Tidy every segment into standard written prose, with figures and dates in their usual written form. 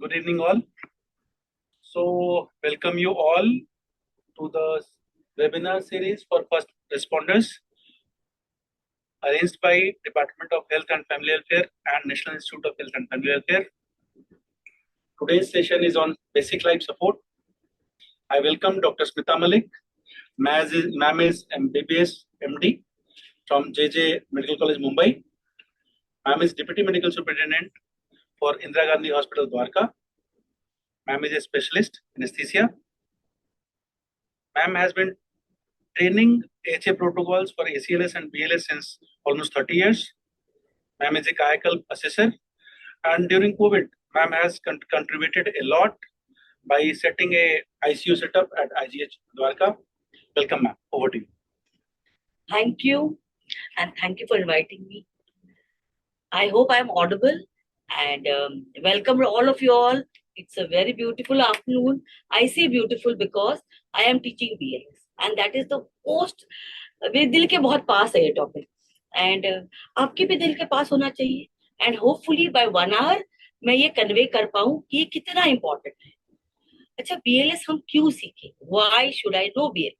Good evening, all. So, welcome you all to the webinar series for first responders arranged by Department of Health and Family Welfare and National Institute of Health and Family Welfare. Today's session is on basic life support. I welcome Dr. Smita Malik. Ma'am is MBBS MD from JJ Medical College, Mumbai. Ma'am is Deputy Medical Superintendent for Indira Gandhi Hospital, Dwarka. Ma'am is a specialist anesthesia. Ma'am has been training HA protocols for ACLS and BLS since almost 30 years. Ma'am is a Kayakalp assessor, and during COVID, ma'am has contributed a lot by setting a ICU setup at IGH Dwarka. Welcome, ma'am. Over to you. Thank you, and thank you for inviting me. I hope I am audible, and welcome to all of you all. It's a very beautiful afternoon. I say beautiful because I am teaching BLS, and that is the most मेरे दिल के बहुत पास है ये topic, and आपके भी दिल के पास होना चाहिए, एंड होपफुली बाय 1 आवर मैं ये कन्वे कर पाऊं कि ये कितना इम्पोर्टेंट है. अच्छा, BLS हम क्यों सीखे? Why should I know BLS?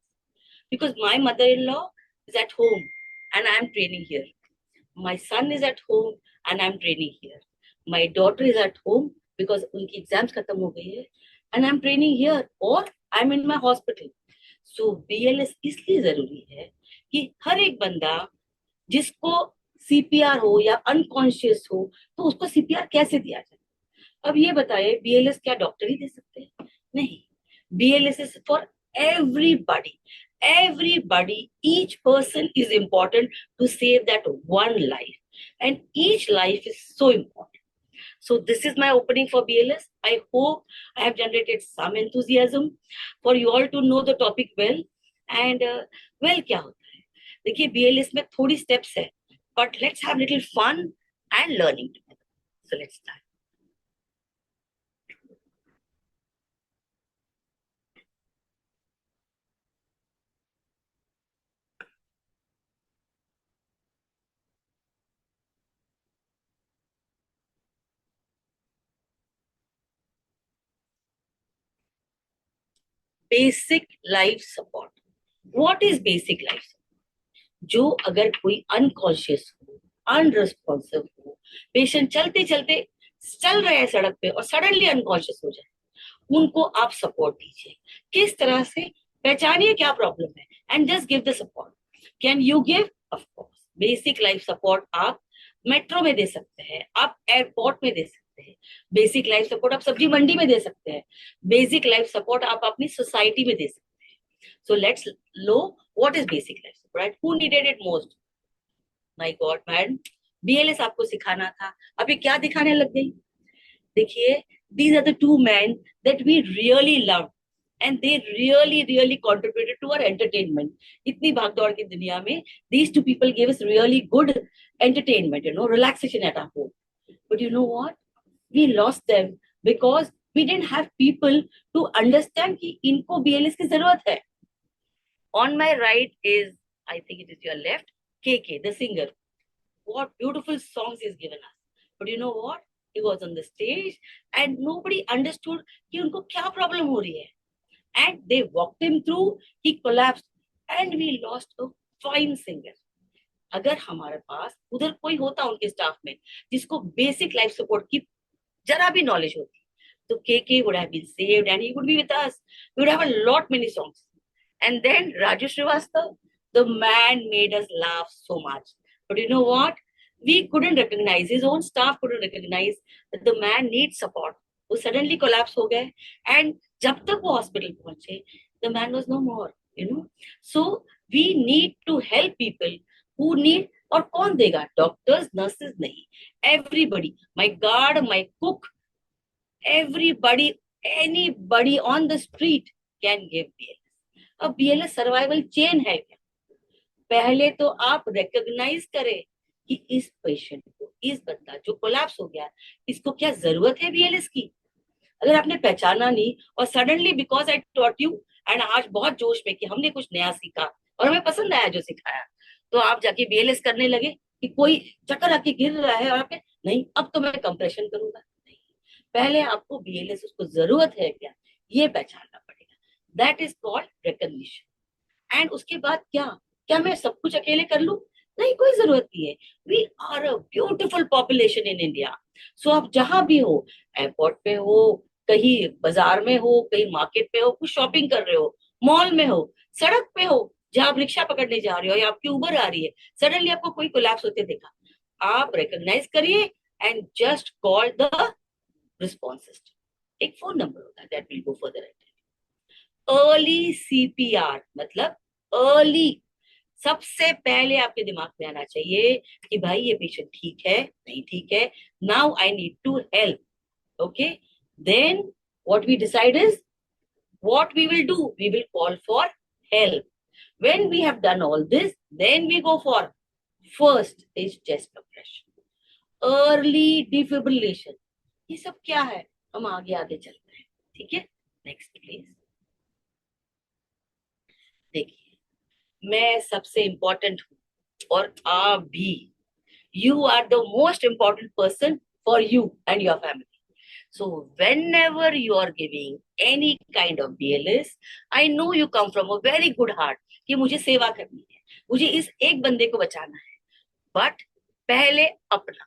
Because my mother-in-law is at home and I am training here. My son is at home and I am training here. My daughter is at home because उनकी exams खत्म हो गई है and I am training here, or I am in my hospital. So BLS इसलिए जरूरी है कि हर एक बंदा जिसको CPR हो या अनकॉन्शियस हो तो उसको CPR कैसे दिया जाए. अब ये बताइए, BLS क्या डॉक्टर ही दे सकते हैं? नहीं. BLS is for everybody. Each person is important to save that one life, and each life is so important. So this is my opening for BLS. I hope I have generated some enthusiasm for you all to know the topic well. And well, क्या होता है? देखिए, BLS में थोड़ी steps है, but let's have little fun and learning together. So let's start. Basic life support. What is basic life support? जो अगर कोई अनकॉन्शियस हो, अनरिस्पॉन्सिव हो, पेशेंट चलते चलते चल रहे हैं सड़क पे और सडनली अनकॉन्शियस हो जाए, उनको आप सपोर्ट दीजिए. किस तरह से? पहचानिए क्या प्रॉब्लम है and just give the support. Can you give? Of course. Basic life support आप मेट्रो में दे सकते हैं, आप एयरपोर्ट में दे सकते हैं. बेसिक लाइफ सपोर्ट आप सब्जी मंडी में दे सकते हैं. बेसिक लाइफ सपोर्ट आप अपनी सोसाइटी में दे सकते हैं. So let's low what is basic life support. Who needed it most? My God madam, BLS आपको सिखाना था, अभी क्या दिखाने लग गई? देखिए, these are the two men that we really loved and they really contributed to our entertainment. इतनी भागदौड़ की दुनिया में these two people gave us really good entertainment, relaxation at our home. But you know what? We lost them because we didn't have people to understand कि इनको BLS की जरूरत है. On my right is, I think it is your left, KK, the singer. What beautiful songs he's given us. But you know what? He was on the stage and nobody understood कि उनको क्या problem हो रही है. And they walked him through, he collapsed and we lost a fine singer. अगर हमारे पास उधर कोई होता उनके स्टाफ में जिसको बेसिक लाइफ सपोर्ट की जरा भी नॉलेज होती, तो KK would have been saved and he would be with us. We would have a lot many songs. And then Raju Srivastava, the man made us laugh so much. But you know what? We couldn't recognize, his own staff couldn't recognize that the man needs support. वो suddenly collapse हो गए and जब तक वो hospital पहुंचे, the man was no more, So we need to help people who need, और कौन देगा? Doctors, nurses नहीं. Everybody, my guard, my cook, everybody, anybody on the street can give BLS. अब BLS सर्वाइवल चेन है क्या? पहले तो आप रिकॉग्नाइज करें कि इस पेशेंट को, इस बंदा जो कोलैप्स हो गया, इसको क्या जरूरत है BLS की. अगर आपने पहचाना नहीं और suddenly because I taught you and आज बहुत जोश में कि हमने कुछ नया सीखा और हमें पसंद आया जो सिखाया, तो आप जाके BLS करने लगे कि कोई चक्कर आके गिर रहा है और आप नहीं, अब तो मैं कंप्रेशन करूंगा. नहीं, पहले आपको बीएलएस उसको जरूरत है क्या, ये पहचानना पड़ेगा। That is called recognition. And उसके बाद क्या, क्या मैं सब कुछ अकेले कर लूं? नहीं, कोई जरूरत नहीं है। We are a beautiful population in India. So आप जहां भी हो, एयरपोर्ट पे हो, कहीं बाजार में हो, कहीं मार्केट पे हो, कुछ शॉपिंग कर रहे हो, मॉल में हो, सड़क पे हो, जहां आप रिक्शा पकड़ने जा रहे हो या आपकी उबर आ रही है, सडनली आपको कोई कोलैप्स होते देखा, आप रिकॉग्नाइज करिए and just call the response system. एक फोन नंबर होता है, that will go further. Early CPR मतलब अर्ली, सबसे पहले आपके दिमाग में आना चाहिए कि भाई ये पेशेंट ठीक है, नहीं ठीक है, now I need to help. Okay, then what we decide is what we will do, we will call for help. When we have done all this, then we go for first is chest compression, early defibrillation। ये सब क्या है, हम आगे आगे चलते हैं। ठीक है, नेक्स्ट प्लीज। देखिए, मैं सबसे इंपॉर्टेंट हूं और आप भी, you are the most important person for you and your family. So whenever you are giving any kind of BLS, I know you come from a very good heart कि मुझे सेवा करनी है, मुझे इस एक बंदे को बचाना है। बट पहले अपना,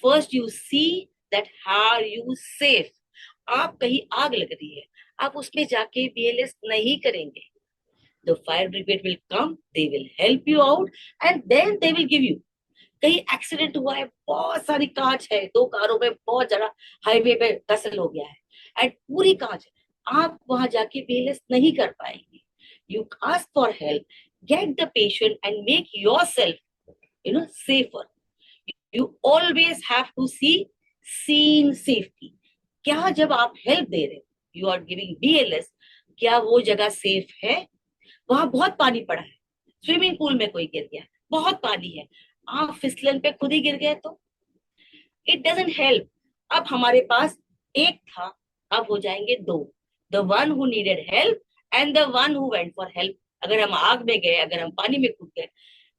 first you see that are you safe. आप कहीं आग लग रही है, आप उसमें जाके BLS नहीं करेंगे। The fire brigade will come, they will help you out and then they will give you। कहीं एक्सीडेंट हुआ है, बहुत सारी कांच है, दो कारों में बहुत ज्यादा हाईवे पे टसल हो गया है एंड पूरी कांच है, आप वहां जाके BLS नहीं कर पाएंगे। You ask for help, get the patient and make yourself safer. You always have to see scene safety. क्या जब आप हेल्प दे रहे हो, यू आर गिविंग BLS, क्या वो जगह सेफ है? वहां बहुत पानी पड़ा है, स्विमिंग पूल में कोई गिर गया, बहुत पानी है, आप फिसलन पे खुद ही गिर गए तो इट डजंट हेल्प। अब हमारे पास एक था, अब हो जाएंगे दो, the one who needed help and the one who went for help. अगर हम आग में गए, अगर हम पानी में कूद गए,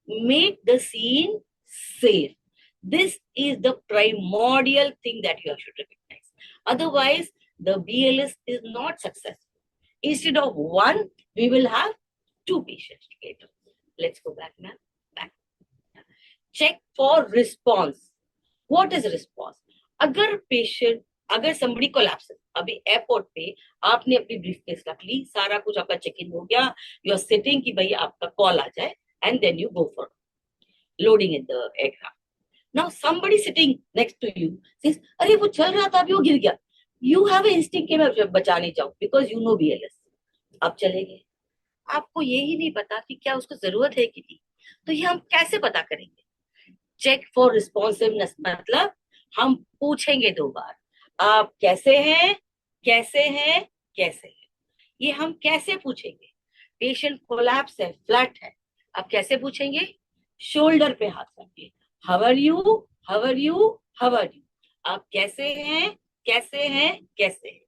make the scene safe. This is the primordial thing that you should recognize. Otherwise, the BLS is not successful. Instead of one, we will have two patients later. Let's go back now. Back. Check for response. What is response? अगर patient, अगर somebody collapses, अभी airport पे आपने अपनी briefcase रख ली, सारा कुछ आपका चेक इन हो गया, यू आर सिटिंग कि भाई आपका कॉल आ जाए and then you go for loading in the aircraft. Now somebody sitting next to you says, अरे वो चल रहा था, अभी वो गिर गया। You have an instinct कि मैं बचाने जाऊं because you know BLS। आप चले गए, आपको यही नहीं पता कि क्या उसको जरूरत है कि नहीं, तो ये हम कैसे पता करेंगे? चेक फॉर रिस्पॉन्सिवनेस मतलब हम पूछेंगे दो बार, आप कैसे हैं, कैसे हैं, कैसे हैं। ये हम कैसे पूछेंगे? पेशेंट कोलैप्स है, फ्लैट है, आप कैसे पूछेंगे? शोल्डर पे हाथ रखिए, how are you, how are you, how are you, आप कैसे हैं, कैसे हैं, कैसे हैं।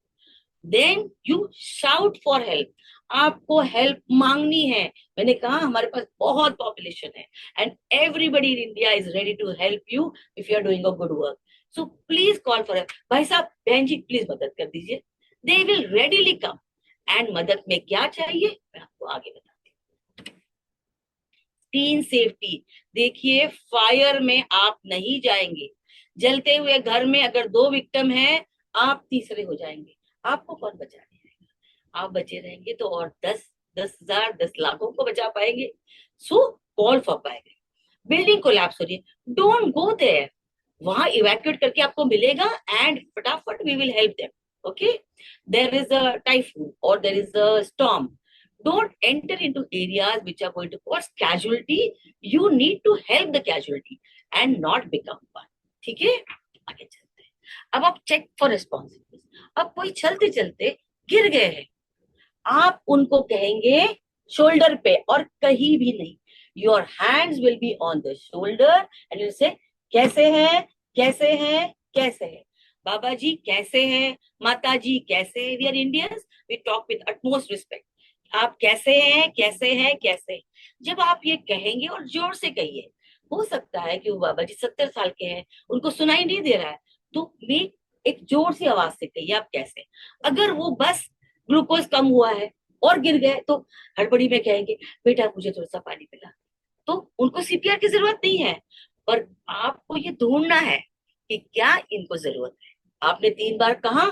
Then you shout for help, आपको हेल्प मांगनी है। मैंने कहा हमारे पास बहुत पॉपुलेशन है and everybody in India is ready to help you if you are doing a good work. So please call for help. भाई साहब, बहन जी प्लीज मदद कर दीजिए, they will readily come. And मदद में क्या चाहिए मैं आपको आगे बताती हूँ। टीन सेफ्टी, देखिए फायर में आप नहीं जाएंगे, जलते हुए घर में अगर दो विक्टिम है, आप तीसरे हो जाएंगे, आपको कौन बचाने आएगा? आप बचे रहेंगे तो और 10,000 10 लाखों को बचा पाएंगे। So call for fire. Building collapse हो रही है, डोंट गो देयर, वहां इवैक्यूएट करके आपको मिलेगा एंड फटाफट we will help them. Okay, there is a typhoon और there is a storm, don't enter into areas which are going to cause casualty. You need to help the casualty and not become one। ठीक है, आगे चलते हैं। अब आप check for responsibility. अब कोई चलते चलते गिर गए हैं, आप उनको कहेंगे शोल्डर पे और कहीं भी नहीं। Your hands will be on the shoulder and you से कैसे हैं, कैसे हैं, कैसे हैं, बाबा जी कैसे हैं, माता जी कैसे हैं। We are Indians, we talk with utmost respect. आप कैसे हैं, कैसे हैं, कैसे हैं। जब आप ये कहेंगे और जोर से कहिए, हो सकता है कि वो बाबा जी 70 साल के हैं, उनको सुनाई नहीं दे रहा है, तो मेक एक जोर सी आवाज से कहिए आप कैसे। अगर वो बस ग्लूकोज कम हुआ है और गिर गए तो हड़बड़ी में कहेंगे बेटा मुझे थोड़ा सा पानी पिला, तो उनको सीपीआर की जरूरत नहीं है। पर आपको ये ढूंढना है कि क्या इनको जरूरत है। आपने 3 बार कहा,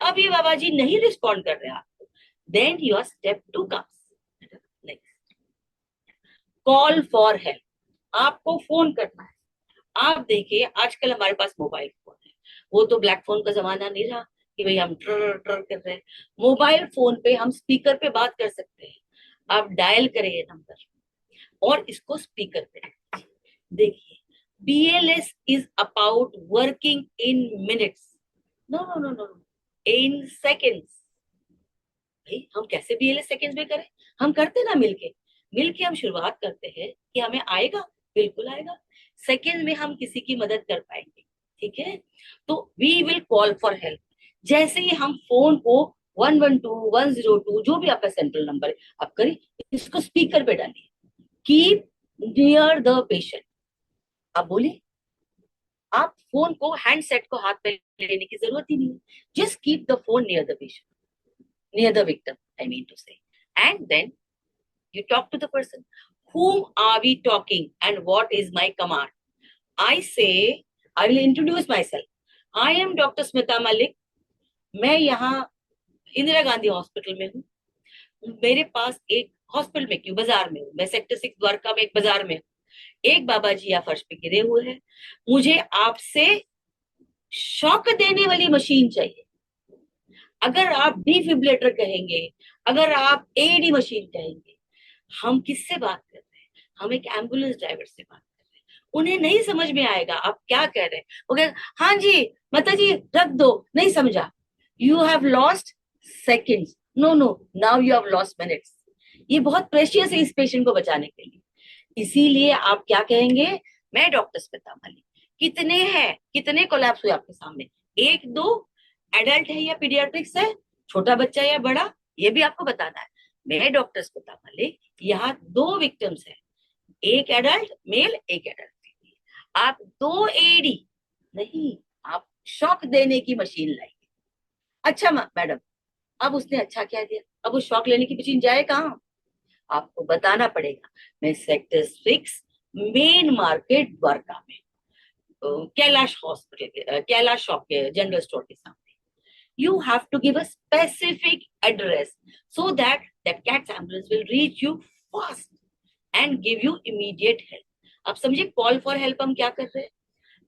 अब ये बाबा जी नहीं रिस्पॉन्ड कर रहे आपको, then your step 2 comes. Next, call for help. आपको फोन करना है। आप देखिए आजकल हमारे पास मोबाइल फोन है, वो तो ब्लैक फोन का जमाना नहीं रहा कि भाई हम ट्र ट्र कर रहे हैं। मोबाइल फोन पे हम स्पीकर पे बात कर सकते हैं। आप डायल करें ये नंबर और इसको स्पीकर पे रखिए। देखिए, BLS is about working in minutes, no no no no, in seconds. भाई हम कैसे BLS सेकेंड्स में करें, हम करते ना मिलके। मिलके हम शुरुआत करते हैं कि हमें आएगा, बिल्कुल आएगा। सेकेंड में हम किसी की मदद कर पाएंगे, ठीक है। तो we will call for help. जैसे ही हम फोन को 112 102 जो भी आपका सेंट्रल नंबर है आप करिए, इसको स्पीकर पे डालिए, कीप नियर द पेशेंट। आप बोलिए, आप फोन को हैंडसेट को हाथ में लेने की जरूरत ही नहीं है। Just keep the phone near the patient, near the victim, I mean to say. And then you talk to the person. Whom are we talking and what is my command? I say, I will introduce myself. I am Dr. Smita Malik. मैं यहाँ Indira Gandhi hospital में हूँ। मेरे पास एक hospital में क्यों, बाजार में हूँ मैं, सेक्टर 6 द्वारका में एक बाजार में हूँ। एक बाबा जी यहाँ फर्श पे गिरे हुए हैं, मुझे आपसे शॉक देने वाली मशीन चाहिए। अगर आप डिफिब्रिलेटर कहेंगे, अगर आप AED मशीन कहेंगे, हम किससे बात कर रहे हैं, हम एक एम्बुलेंस ड्राइवर से बात कर रहे हैं। उन्हें नहीं समझ में आएगा आप क्या कह रहे हैं, वो कहें हाँ जी माता जी रख दो, नहीं समझा। You have lost seconds, no no, now you have lost minutes. ये बहुत प्रेशियस है इस पेशेंट को बचाने के लिए। इसीलिए आप क्या कहेंगे, मैं डॉक्टर स्मिता मलिक, कितने हैं, कितने कोलैप्स हुए आपके सामने, 1 2 एडल्ट है या पीडियाट्रिक्स है, छोटा बच्चा या बड़ा, ये भी आपको बताना है। मैं डॉक्टर स्मिता मलिक, यहाँ 2 विक्टिम्स है, एक एडल्ट मेल एक एडल्ट फीमेल। आप 2 AED नहीं, आप शॉक देने की मशीन लाइए। अच्छा मैडम, अब उसने अच्छा क्या दिया, अब वो शॉक लेने की मशीन जाए कहाँ, आपको बताना पड़ेगा। मैं सेक्टर 6 मेन मार्केट द्वारका में, कैलाश हॉस्पिटल के कैलाश शॉप के जनरल स्टोर के सामने। You have to give a specific address so that that cat's ambulance will reach you fast and give you immediate help. आप समझे कॉल फॉर हेल्प हम क्या कर रहे हैं।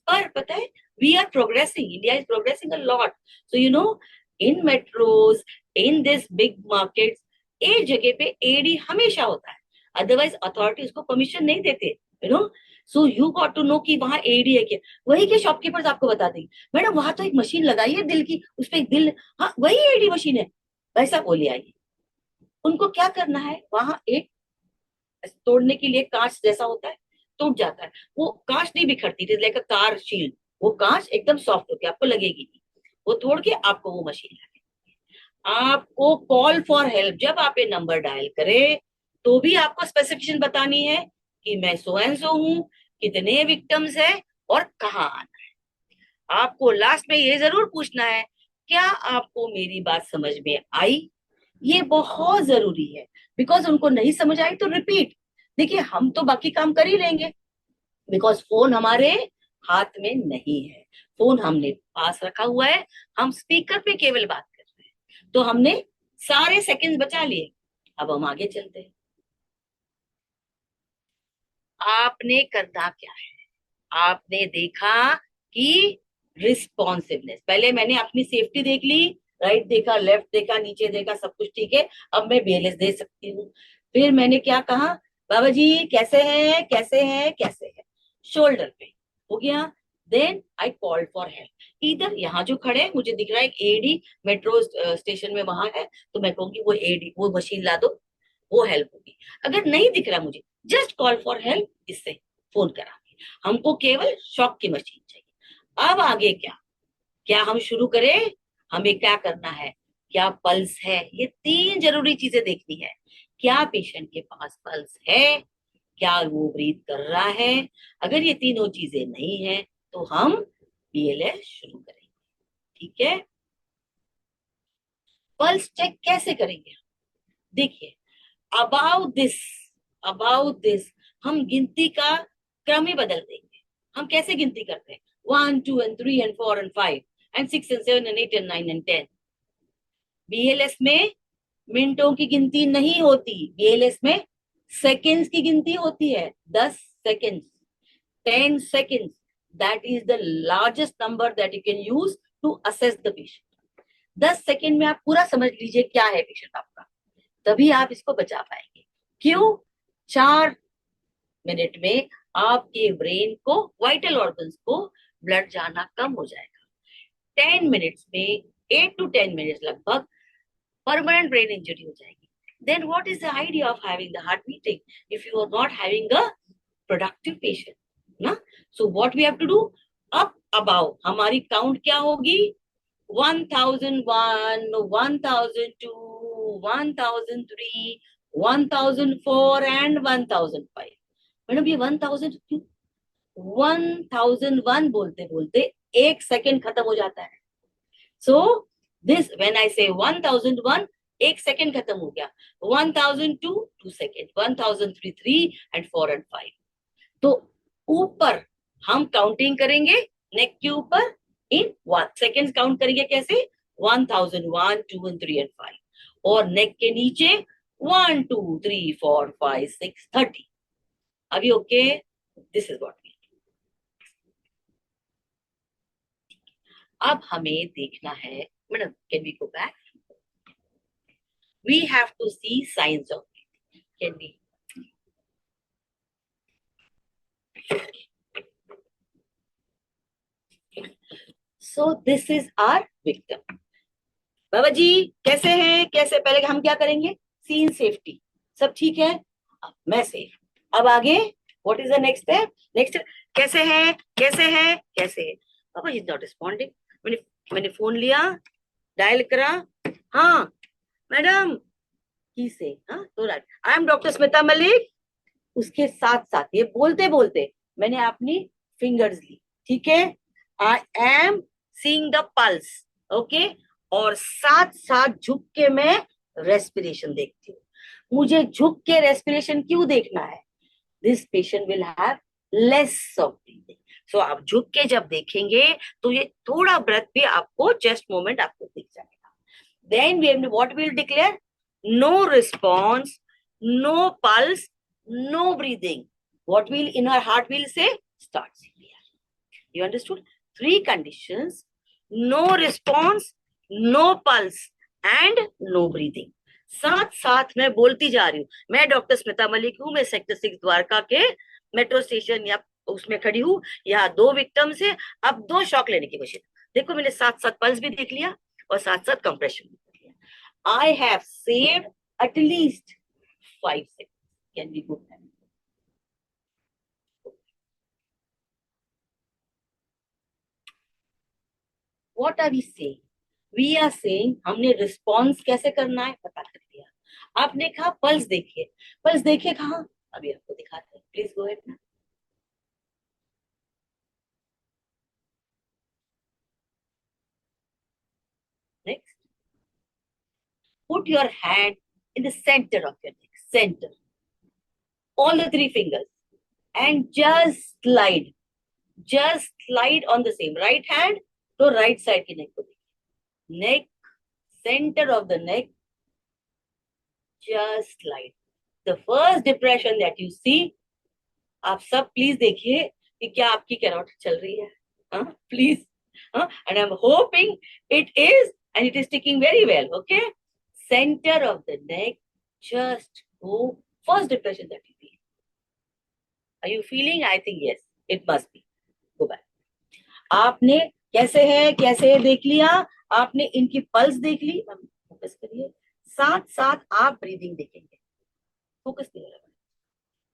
पर पता है we are progressing, India is progressing a lot, so you know in metros, in this big markets, एक जगह पे AED हमेशा होता है, अदरवाइज अथॉरिटी उसको परमिशन नहीं देते, you know. So you got to know कि वहां AED है क्या, वही के शॉपकीपर्स आपको बता देंगे मैडम वहां तो एक मशीन लगाई है दिल की, उस पर एक दिल, हाँ वही AED मशीन है, वैसा बोलिए आइए। उनको क्या करना है, वहां एक तोड़ने के लिए कांच जैसा होता है, टूट जाता है, वो कांच नहीं बिखरती, it is like a car shield, वो कांच एकदम सॉफ्ट होती है, आपको लगेगी नहीं, वो तोड़ के आपको वो मशीन लगेगी। आपको कॉल फॉर हेल्प जब आप ये नंबर डायल करें तो भी आपको स्पेसिफिकेशन बतानी है कि मैं सो एंड सो हूं, कितने विक्टिम्स है और कहाँ आना है। आपको लास्ट में ये जरूर पूछना है क्या आपको मेरी बात समझ में आई, ये बहुत जरूरी है, बिकॉज उनको नहीं समझ आई तो रिपीट। देखिए हम तो बाकी काम कर ही लेंगे, बिकॉज फोन हमारे हाथ में नहीं है, फोन हमने पास रखा हुआ है, हम स्पीकर पे केवल बात कर रहे हैं, तो हमने सारे सेकंड्स बचा लिए। अब हम आगे चलते हैं। आपने करना क्या है, आपने देखा कि रिस्पॉन्सिवनेस, पहले मैंने अपनी सेफ्टी देख ली, राइट देखा, लेफ्ट देखा, नीचे देखा, सब कुछ ठीक है, अब मैं BLS दे सकती हूँ। फिर मैंने क्या कहा, बाबा जी कैसे हैं कैसे हैं कैसे हैं, शोल्डर पे हो गया। Then I call for help, इधर यहाँ जो खड़े हैं मुझे दिख रहा है एक AED मेट्रो स्टेशन में वहां है, तो मैं कहूंगी वो AED वो मशीन ला दो, वो हेल्प होगी। अगर नहीं दिख रहा मुझे, जस्ट कॉल फॉर हेल्प, इससे फोन करा, हमको केवल शॉक की मशीन चाहिए। अब आगे क्या, क्या हम शुरू करें, हमें क्या करना है, क्या पल्स है, ये 3 जरूरी चीजें देखनी है। क्या पेशेंट के पास पल्स है, क्या वो ब्रीथ कर रहा है, अगर ये तीनों चीजें नहीं है तो हम BLS शुरू करेंगे। ठीक है, पल्स चेक कैसे करेंगे? देखिए, अबाउट दिस हम गिनती का क्रम ही बदल देंगे। हम कैसे गिनती करते हैं? 1 2 and 3 and 4 and 5 and 6 and 7 and 8 and 9 and 10। BLS में मिनटों की गिनती नहीं होती, बीएलएस में सेकेंड्स की गिनती होती है। 10 seconds, 10 seconds, that is the largest number that you can use to assess the patient। 10 second में आप पूरा समझ लीजिए क्या है पेशेंट आपका, तभी आप इसको बचा पाएंगे। क्यों? 4 मिनट में आपके ब्रेन को, वाइटल ऑर्गन्स को ब्लड जाना कम हो जाएगा। 10 मिनट्स में 8 to 10 मिनट्स लगभग परमानेंट ब्रेन इंजरी हो जाएगी। Then what is the idea of having the heart beating if you are not having a productive patient ना? So what we have to do, up about हमारी count क्या होगी? 1001, 1002, 1003, 1004 and 1005। Madam ये 1000 क्यों? 1001 बोलते बोलते 1 सेकेंड खत्म हो जाता है। सो दिस व्हेन आई से 1001, 1 सेकेंड खत्म हो गया। 1002 2 सेकेंड, 1003 3 एंड 4 एंड 5। तो ऊपर हम काउंटिंग करेंगे नेक के ऊपर इन 1 सेकेंड काउंट करेंगे। कैसे? 1001 2 and 3 and 5। और नेक के नीचे 1 2 3 4 5 6 30। अभी okay, this is what we. अब हमें देखना है, madam can we go back? We have to see science of breathing. Can we? So this is our victim. बाबा जी कैसे हैं? कैसे? पहले हम क्या करेंगे? सीन सेफ्टी, सब ठीक है, मैं सेफ। अब आगे what is the next step? Next कैसे है, कैसे है, कैसे है? बाबा इज नॉट रिस्पॉन्डिंग। मैंने फोन लिया, डायल करा, हाँ मैडम की से, हाँ तो I am doctor Smita Malik. उसके साथ साथ ये बोलते बोलते मैंने अपनी फिंगर्स ली, ठीक है, I am seeing the pulse, okay, और साथ साथ झुक के मैं रेस्पिरेशन देखती हूँ। मुझे झुक के रेस्पिरेशन क्यों देखना है? This patient will have less of breathing. So आप झुक के जब देखेंगे तो ये थोड़ा ब्रेथ भी आपको, चेस्ट मूवमेंट आपको दिख जाएगा। Then we what will declare? No response, no pulse, no breathing. What will in our heart will say? Start CPR. You understood? 3 conditions: no response, no pulse, and no breathing. साथ साथ मैं बोलती जा रही हूँ, मैं डॉक्टर स्मिता मलिक हूँ, मैं सेक्टर 6 द्वारका के मेट्रो स्टेशन या उसमें खड़ी हूँ। यहाँ 2 विक्टिम से अब 2 शॉक लेने की कोशिश। देखो मैंने साथ साथ पल्स भी देख लिया और साथ साथ कंप्रेशन भी देख लिया। I have saved at least 5 seconds. Can we go back? What are we saying? We are saying हमने रिस्पॉन्स कैसे करना है पता कर लिया। आपने कहा पल्स देखिए, पल्स देखिए कहाँ? अभी आपको दिखाते हैं, please go ahead. Next, put your hand in the center of your neck, center, all the 3 fingers, and just slide on the same right hand to right side की neck को देखिए। neck, center of the neck, just slide the first depression that you see। आप सब please देखिए कि क्या आपकी carotid चल रही है, हाँ प्लीज, हाँ, and I'm hoping it is and it is sticking very well, okay? Center of the neck, just go first depression that you feel। Are you feeling? I think yes, it must be। Go back। आपने कैसे है, कैसे है देख लिया, आपने इनकी pulse देख ली, फोकस करिए, साथ साथ आप ब्रीदिंग देखेंगे, फोकस नहीं लगा,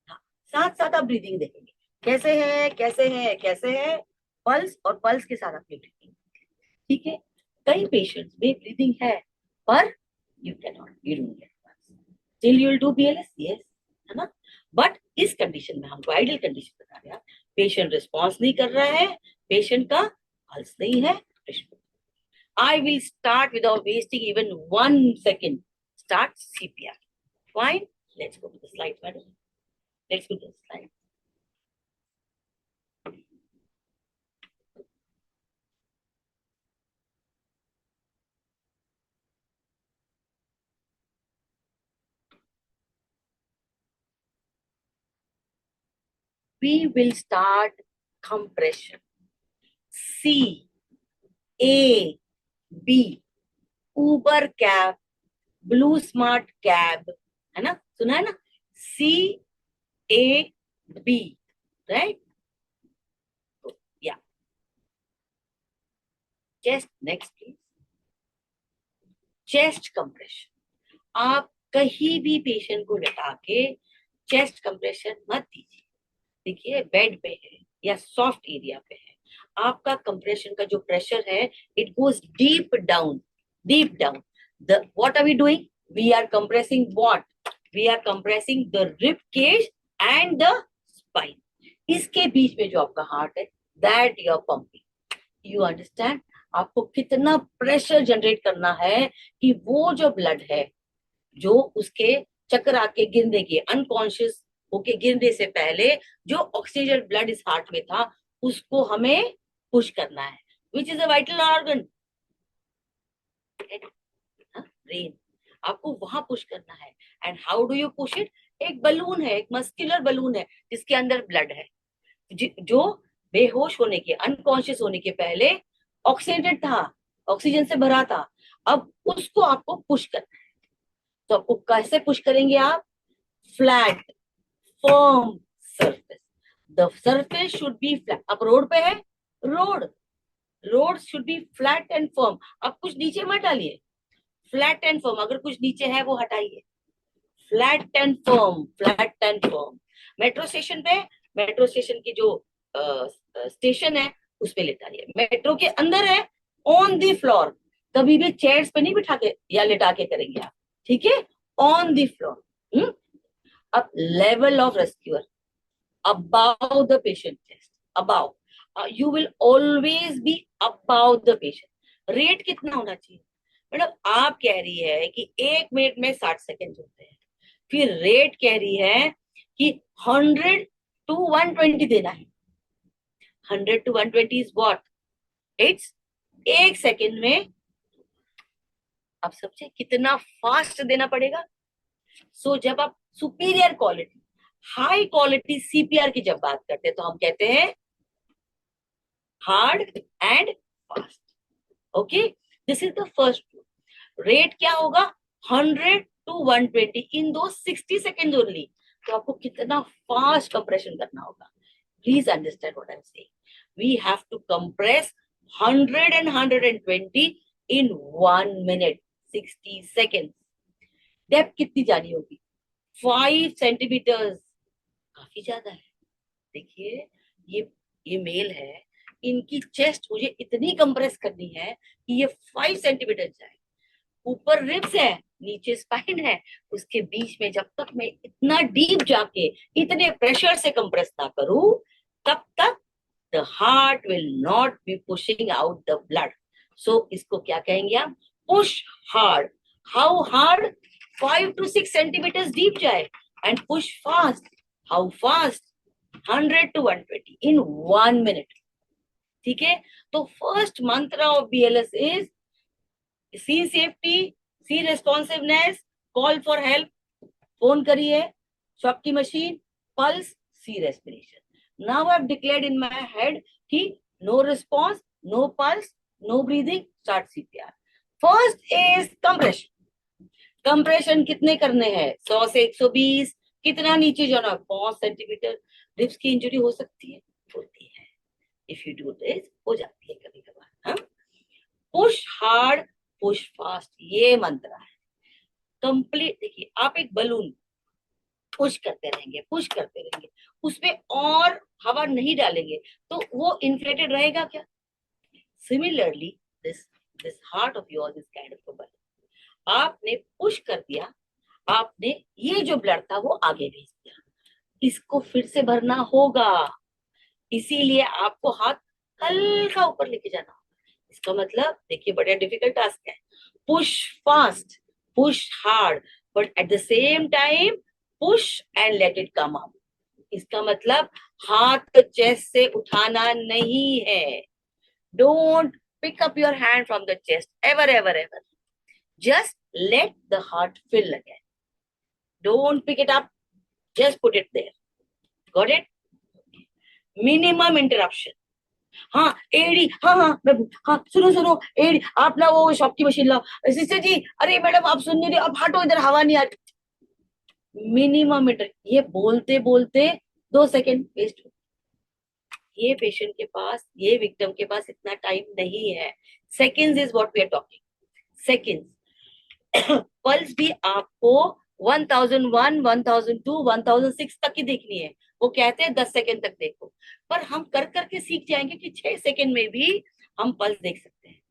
हाँ साथ साथ आप ब्रीदिंग देखेंगे, कैसे है, कैसे है, कैसे है, पल्स और पल्स के साथ आपकी ब्रीदिंग, ठीक है। कई पेशेंट्स में ब्रीदिंग है पर you can not, you don't get pulse, still you will do BLS, yes, है ना। बट इस कंडीशन में हमको आइडियल कंडीशन बता रहे हैं, पेशेंट रिस्पॉन्स नहीं कर रहा है, पेशेंट का पल्स नहीं है, I will start without wasting even 1 second. Start CPR. Fine. Let's go to the slide, madam. Let's go to the slide. We will start compression. C, A, B, Uber cab, Blue Smart cab, है ना, सुना है ना, C, A, B, right? Yeah. Chest next, please. Chest compression. आप कहीं भी patient को लेटा के चेस्ट कंप्रेशन मत दीजिए. देखिए बेड पे है या सॉफ्ट एरिया पे है, आपका कंप्रेशन का जो प्रेशर है it goes deep down. Deep down. The what are we doing? We are compressing what? We are compressing the rib cage and the spine. इसके बीच में जो आपका हार्ट है that you are pumping. You understand? आपको कितना pressure generate करना है कि वो जो ब्लड है जो उसके चक्कर आके गिरने के, अनकॉन्शियस होके गिरने से पहले जो ऑक्सीजन ब्लड इस हार्ट में था उसको हमें पुश करना है. विच is a vital organ? Brain. आपको वहां पुश करना है. And how do you push it? एक बलून है, एक मस्कुलर बलून है जिसके अंदर ब्लड है, जो बेहोश होने के, अनकॉन्शियस होने के पहले ऑक्सीडेंट था, ऑक्सीजन से भरा था. अब उसको आपको पुश करना है. तो आपको कैसे पुश करेंगे आप? Flat firm surface. The surface should be flat. अब रोड पे है, road should be flat and firm. अब कुछ नीचे मत डालिए. Flat and firm. अगर कुछ नीचे है वो हटाइए. Flat and firm, flat and firm. Metro station पे, मेट्रो स्टेशन की जो स्टेशन है उस पे लिटाइए. मेट्रो के अंदर है, ऑन द फ्लोर. कभी भी चेयर्स पे नहीं बिठा के या लिटा के करेंगे आप, ठीक है? On the floor. अब level of rescuer above the patient chest, above. You will always be above the patient. Rate कितना होना चाहिए? मैडम आप कह रही है कि 1 मिनट में 60 सेकेंड होते हैं, फिर रेट कह रही है कि 100 to 120 देना है. 100 to 120 is what? It's 1 second में. आप समझे कितना फास्ट देना पड़ेगा? सो जब आप superior quality, high quality CPR की जब बात करते हैं तो हम कहते हैं hard and fast. Okay, this is the first. Rate क्या होगा? 100 to 120 इन दो 60 सेकेंड ओनली. तो आपको कितना फास्ट कंप्रेशन करना होगा? Please understand what I am saying. We have to compress 100 and 120 in 1 minute 60 seconds. Depth कितनी जानी होगी? 5 सेंटीमीटर्स. काफी ज्यादा है. देखिए ये मेल है, इनकी चेस्ट मुझे इतनी कंप्रेस करनी है कि ये 5 सेंटीमीटर जाए. ऊपर रिब्स है, नीचे स्पाइन है, उसके बीच में जब तक मैं इतना डीप जाके इतने प्रेशर से कंप्रेस ना करूं तब तक the heart will not be pushing out the blood. So इसको क्या कहेंगे आप? Push hard. How hard? 5 to 6 centimeter deep जाए. And push fast. How fast? 100 to 120 in 1 minute. ठीक है? तो first mantra of BLS is see safety, see responsiveness, call for help. Phone करिए, shock की machine, pulse, see respiration. Now I have declared in my head कि no response, no pulse, no breathing, start CPR. First is compression. Compression कितने करने हैं? 100 से 120. कितना नीचे जाना? 5 सेंटीमीटर. रिब्स की इंजरी हो सकती है, होती है. इफ यू डू दिस हो जाती है कभी कभार. पुश हार्ड, पुश फास्ट, ये मंत्र है. कंप्लीट. देखिए आप एक बलून पुश करते रहेंगे, पुश करते रहेंगे, उसमें और हवा नहीं डालेंगे तो वो इन्फ्लेटेड रहेगा क्या? Similarly this heart of yours is kind of a balloon. आपने पुश कर दिया, आपने ये जो ब्लड था वो आगे भेज दिया, इसको फिर से भरना होगा. इसीलिए आपको हाथ हल्का ऊपर लेके जाना होगा. इसका मतलब देखिए बड़ा डिफिकल्ट टास्क है. Push fast, push hard, but at the same time push and let it come out. इसका मतलब हाथ चेस्ट से उठाना नहीं है. Don't pick up your hand from the chest ever ever ever. Just let the heart fill again. Don't pick it up, just put it there. Got it? Minimum interruption. हाँ AD, हाँ हाँ हाँ सुनो सुनो एडी, आप ना वो shop की मशीन लाओ. सिस्टर जी, अरे मैडम आप सुन नहीं रहे, अब हटो इधर, हवा नहीं आ रही. मिनिमम इंटर, ये बोलते बोलते 2 सेकेंड वेस्ट हो. ये पेशेंट के पास, ये विक्टिम के पास इतना टाइम नहीं है. Seconds is what we are talking. Seconds. Pulse भी आपको 1001, 1002, 1006 तक ही देखनी है. वो कहते हैं 10 सेकेंड तक देखो, पर हम कर करके सीख जाएंगे कि 6 सेकेंड में भी हम पल्स देख सकते हैं.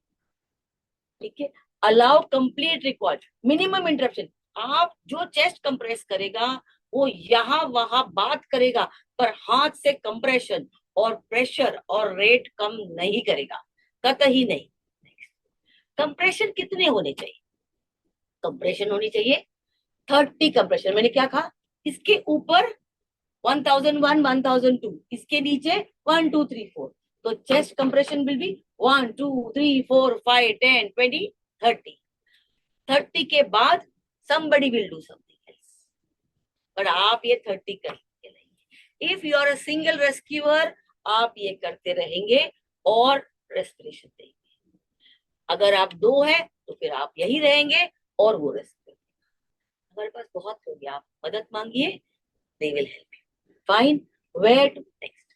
ठीक है. Allow complete record. Minimum interruption. आप जो चेस्ट कंप्रेस करेगा वो यहाँ वहां बात करेगा, पर हाथ से कंप्रेशन और प्रेशर और रेट कम नहीं करेगा, कतई नहीं. कंप्रेशन कितने होने चाहिए? कंप्रेशन होनी चाहिए 30 कंप्रेशन. मैंने क्या कहा? इसके ऊपर 1001, 1002, इसके नीचे 1, 2, 3, 4. तो चेस्ट कंप्रेशन विल बी 1, 2, 3, 4, 5, 10, 20, 30. 30 के बाद somebody will do something else. पर आप ये 30 करके रहेंगे. If you are a single rescuer, आप ये करते रहेंगे और रेस्पिरेशन देंगे. अगर आप 2 है तो फिर आप यही रहेंगे और वो रेस्ट करेंगे. हमारे पास बहुत हो गया, आप मदद मांगिए, they will help you. Fine. Where to next?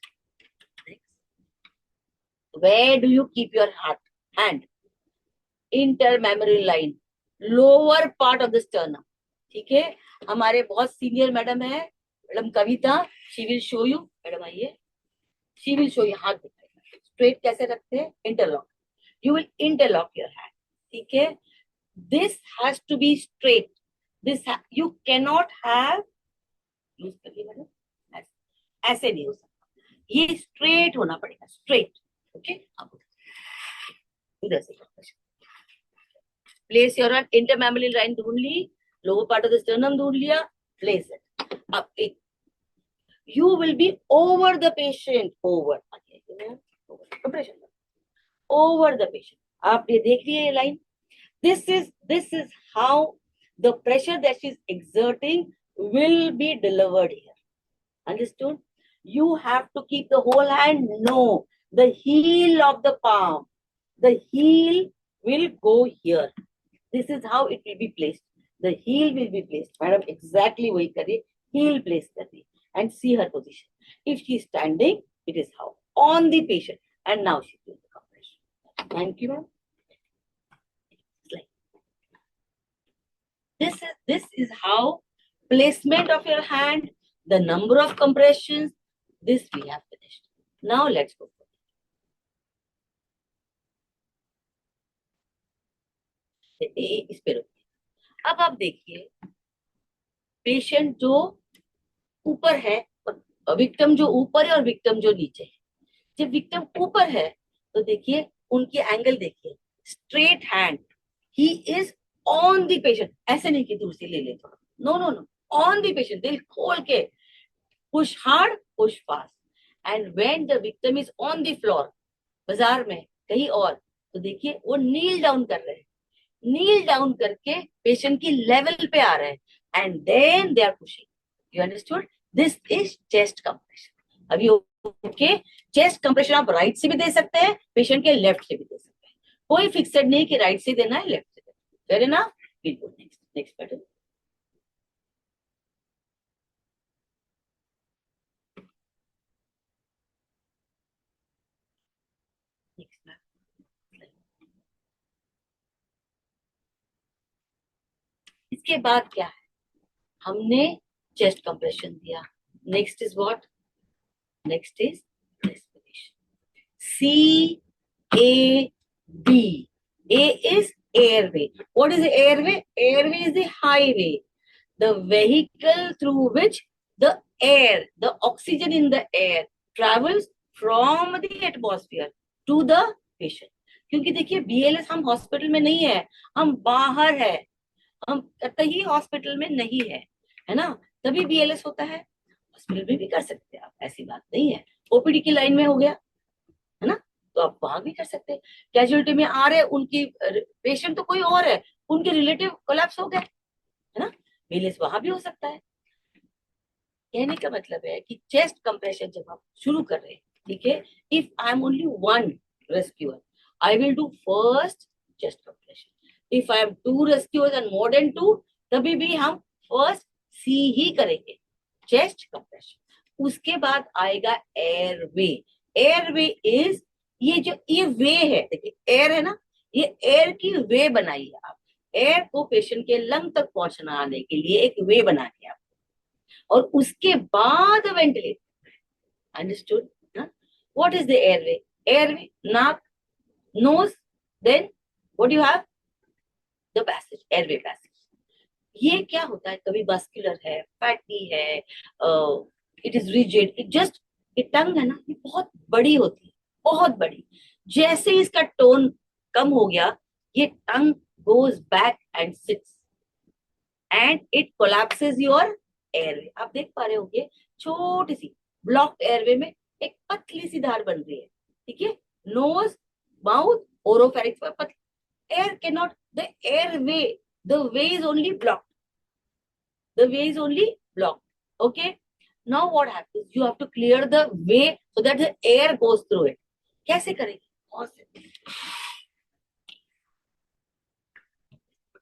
Where do you keep your hand? Intermammary line, lower part of the sternum. ठीक है. हमारे बहुत सीनियर मैडम है, madam Kavita. she will show you. Madam आइए. she will show you. हाथ दिखाइए. Straight कैसे रखते हैं? Interlock. you will interlock your hand. ठीक है. this has to be straight. You cannot have, use करिए मैडम, ऐसे नहीं हो सकता. ये स्ट्रेट होना पड़ेगा. स्ट्रेट. ओके. अब इधर से place your hand. Intermammary line ढूंढ ली, lower part of the sternum ढूंढ लिया, प्लेस इट. अब एक, you will be over the patient. Over compression, over the patient. आप ये देख लिए ये line. this is how the pressure that she's exerting will be delivered here. Understood? You have to keep the whole hand. No, the heel of the palm, the heel will go here. This is how it will be placed. The heel will be placed. Madam, exactly वही करिए. Heel place करिए and see her position. If she is standing, it is how? On the patient. And now she doing the compression. Thank you, ma'am. This is how placement of your hand, the number of compressions, this we have finished. Now let's go. इस पे रुकिए. अब आप देखिए patient जो ऊपर है, victim जो ऊपर है और विक्टिम जो नीचे है. जब विक्टिम ऊपर है तो देखिए उनकी एंगल देखिए. Straight hand, he is on the patient. ऐसे नहीं कि दूर से ले ले थोड़ा. No no no, on the patient. दिल खोल के push hard, push fast. And when the victim is on the floor, बाजार में कहीं और, तो देखिए वो नील डाउन कर रहे हैं. नील डाउन करके पेशेंट की लेवल पे आ रहे हैं and then they are pushing. You understood? This is chest compression. अभी ओके. चेस्ट कंप्रेशन आप राइट से भी दे सकते हैं, पेशेंट के लेफ्ट से भी दे सकते हैं. कोई फिक्सेड नहीं कि राइट से देना है, लेफ्ट से देना. Fair enough? We'll go next. Next pattern. Next map. इसके बाद क्या है? हमने चेस्ट कंप्रेशन दिया. Next is what? Next is respiration. C A B. A is airway. What is the airway? Airway is the highway, the vehicle through which the air, the oxygen in the air travels from the atmosphere to the patient. क्योंकि देखिए BLS हम hospital में नहीं है, हम बाहर है, हम कतई हॉस्पिटल में नहीं है ना, तभी BLS होता है। हॉस्पिटल में भी कर सकते हैं आप, ऐसी बात नहीं है। OPD की लाइन में हो गया है ना, तो आप वहां भी कर सकते हैं। कैजुअलिटी में आ रहे उनकी पेशेंट तो कोई और है, उनके रिलेटिव कोलैप्स हो गए है ना, BLS वहां भी हो सकता है। कहने का मतलब है कि चेस्ट कंप्रेशन जब आप शुरू कर रहे हैं, ठीक है, if I am only one rescuer, I will do first chest compression. If I am two rescuers and more than two, तभी भी हम फर्स्ट सी ही करेंगे, चेस्ट कंप्रेशन। उसके बाद आएगा एयरवे। एयरवे इज, ये वे है, देखिए एयर है ना, ये एयर की वे बनाई है आप, एयर को पेशेंट के लंग तक पहुंचाने के लिए एक वे बना के आप, और उसके बाद वेंटिलेट। अंडरस्टूड ना? What is the airway? Airway, नाक, nose, then what you have, the passage, airway passage. ये क्या होता है, कभी मस्कुलर है, फैटी है, it is rigid, it just, ये टंग है ना, ये बहुत बड़ी होती है, बहुत बड़ी। जैसे ही इसका टोन कम हो गया, ये tongue goes back and sits and it collapses your airway. आप देख पा रहे होंगे छोटी सी ब्लॉक एयरवे में एक पतली सी धार बन रही है, ठीक है, नोज, माउथ, ओरोफेरिंक्स पर पतली। Air can not, the airway, the way is only blocked, the way is only blocked. Okay, now what happens, you have to clear the way so that the air goes through it. कैसे करेंगे? बहुत simple,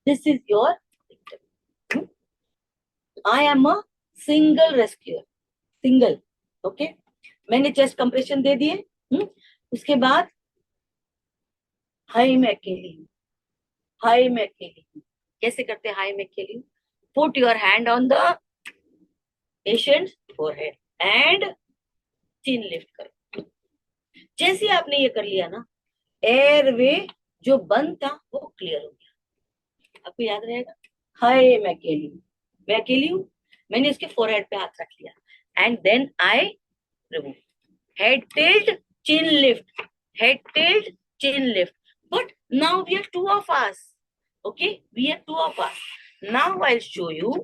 this is your, I am a single rescuer, single, okay, मैंने chest compression दे दिए, उसके बाद high मैं अकेली हूँ, हाई मैं अकेली हूँ। कैसे करते हैं हाई मैं अकेली हूँ? Put your hand on the patient forehead and chin lift करो। जैसे आपने ये कर लिया ना, एयरवे जो बंद था वो क्लियर हो गया। आपको याद रहेगा, हाय मैं अकेली हूँ, मैं अकेली हूँ, मैंने उसके फोरहेड पे हाथ रख लिया and then I remove, head tilt, chin lift, head tilt, chin lift. But now we are two of us. Okay, we are two of us. Now I'll show you.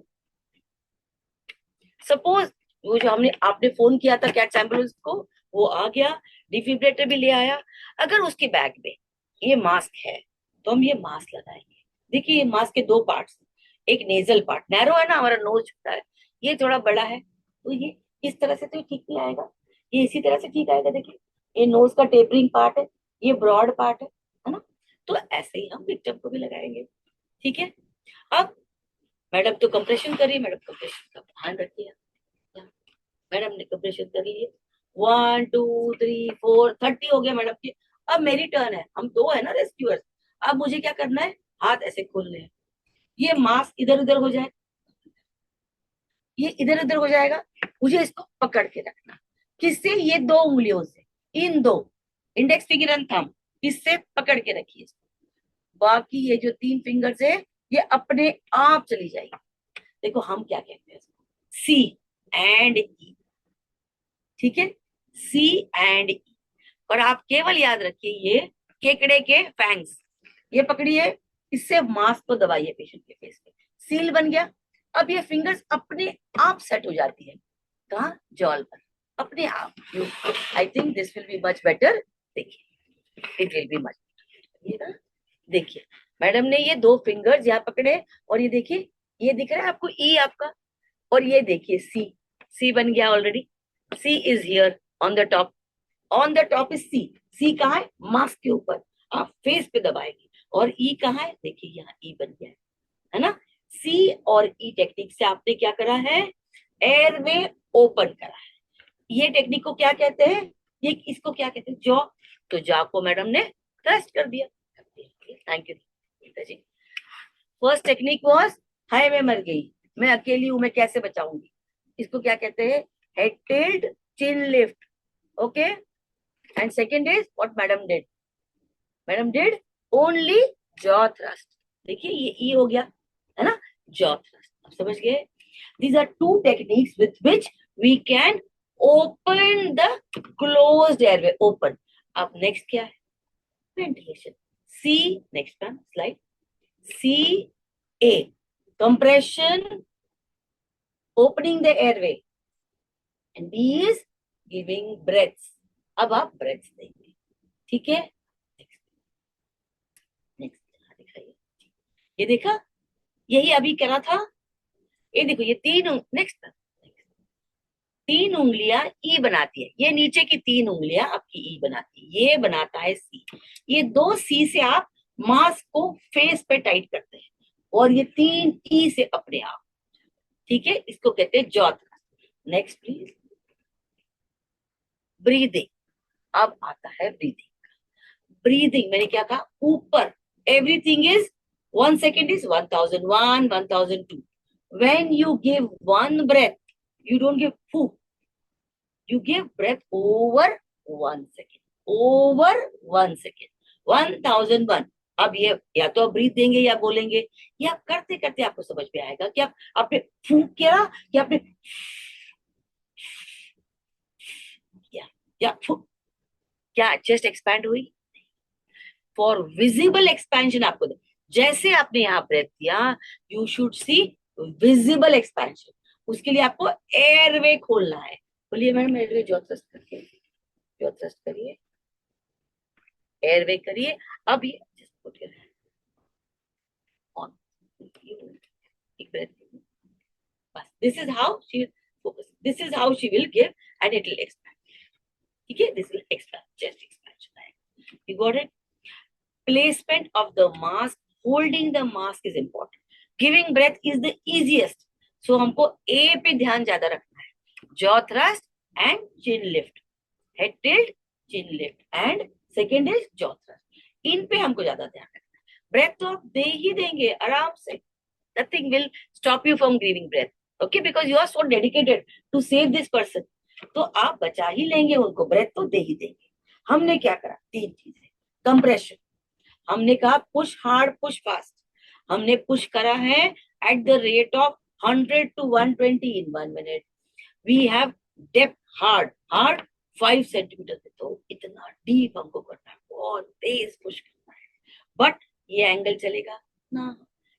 Suppose वो जो हमने आपने phone किया था cats ambulance को, वो आ गया, defibrillator भी ले आया। अगर उसके बैग में ये मास्क है तो हम ये मास्क लगाएंगे। देखिए ये मास्क के दो पार्ट्स, एक नेजल पार्ट नैरो है ना, हमारा नोज छोटा है, ये थोड़ा बड़ा है, तो ये इस तरह से तो ठीक नहीं आएगा, ये इसी तरह से ठीक आएगा। देखिए ये नोज का टेपरिंग पार्ट है, ये ब्रॉड पार्ट है ना, तो ऐसे ही हम विक्टिम को भी लगाएंगे। ठीक है, अब मैडम तो कंप्रेशन करिए, मैडम कंप्रेशन का ध्यान रखिए। मैडम ने कंप्रेशन कर लिए, 1 2 3 4 30 हो गया मैडम के। अब मेरी टर्न है, हम दो है ना रेस्क्यूअर्स। अब मुझे क्या करना है, हाथ ऐसे खोलने हैं, ये मास्क इधर उधर हो जाए, ये इधर उधर हो जाएगा, मुझे इसको पकड़ के रखना। किससे? ये दो उंगलियों से, इन दो, इंडेक्स फिंगर एंड थंब, इससे पकड़ के रखिए। बाकी ये जो 3 फिंगर्स है ये अपने आप चली जाएगी। देखो हम क्या कहते हैं इसको, सी एंड ई, ठीक है, सी एंड ई। और आप केवल याद रखिए ये केकड़े के फैंग्स, ये पकड़िए, इससे मास्क को दबाइए पेशेंट के फेस पे, सील बन गया। अब ये फिंगर्स अपने आप सेट हो जाती है, कहाँ? जॉल पर, अपने आप। I think this will be much better. देखिए it will be much better. देखिए मैडम ने ये 2 फिंगर्स यहाँ पकड़े, और ये देखिए ये दिख रहा है आपको ई आपका, और ये देखिए सी, सी बन गया already. C is here on the top, on the top is C. C कहाँ है? मास्क के ऊपर, आप फेस पे दबाएंगे। और ई कहाँ है? देखिए यहाँ ई बन गया है ना। सी और ई टेक्निक से आपने क्या करा है, एयरवे ओपन करा है। ये टेक्निक को क्या कहते हैं, ये इसको क्या कहते हैं, जॉ। तो जॉ को मैडम ने ट्रस्ट कर दिया। थैंक यू जी। फर्स्ट टेक्निक वाज, हाय मैं मर गई, मैं अकेली हूं, मैं कैसे बचाऊंगी, इसको क्या कहते हैं, head tilt, chin lift. Okay, and second is what madam did, madam did only jaw thrust. देखिए ये ई हो गया है ना, जॉ थ्रस्ट। आप समझ गए? These are 2 techniques with which we can open the closed airway, open। अब नेक्स्ट क्या है, ventilation. C, next one, slide. C, A, compression, opening the airway. And B is giving breaths. अब आप breaths देंगे, ठीक है? नेक्स्ट दिखाइए, ये देखा, यही अभी करा था। ये देखो, ये नेक्स्ट तीन उंगलियां ई बनाती है, ये नीचे की तीन उंगलियां आपकी ई बनाती है, ये बनाता है सी। ये दो सी से आप मास्क को फेस पे टाइट करते हैं, और ये तीन ई से अपने आप, ठीक है? इसको कहते हैं jaw thrust. Next please, breathing. अब आता है ब्रीदिंग। ब्रीदिंग मैंने क्या कहा, ऊपर, everything is 1 second is 1001, 1002. When you give one breath, you don't give foo. You give breath over 1 second. Over 1 second. 1001. अब ये या तो आप ब्रीथ देंगे या बोलेंगे, ये आप करते करते आपको समझ में आएगा कि आप आपने फूंक किया या आपने या फूंक, क्या चेस्ट एक्सपैंड हुई? फॉर विजिबल एक्सपेंशन आपको जैसे आपने यहाँ ब्रेथ दिया, you should see visible expansion. उसके लिए आपको एयरवे खोलना है। बोलिए मैडम, एयरवे जॉ थ्रस्ट करिए, जॉ थ्रस्ट करिए, एयरवे करिए। अब ये ऑन, एक ब्रेथ, बस। This is how she focus, this is how she will give and it will expand, ठीक है? This will expand, chest expansion है। You got it? Placement of the mask, holding the mask is important. Giving breath is the easiest. So हमको A पे ध्यान ज्यादा रखना है, jaw thrust and chin lift, head tilt, chin lift, and second is jaw thrust. इन पे हमको ज्यादा ध्यान रखना है। ब्रेथ तो आप दे ही देंगे आराम से, nothing will stop you from giving breath, okay? Because you are so dedicated to save this person. तो आप बचा ही लेंगे उनको, ब्रेथ तो दे ही देंगे। हमने क्या करा, तीन चीजें। कंप्रेशन, हमने कहा पुश हार्ड पुश फास्ट। हमने पुश करा है eight the rate of 100 to 120 in 1 minute. We have depth hard 5 centimetre से, तो इतना डीप हमको करना है, बहुत तेज पुश करना है। बट ये एंगल चलेगा ना,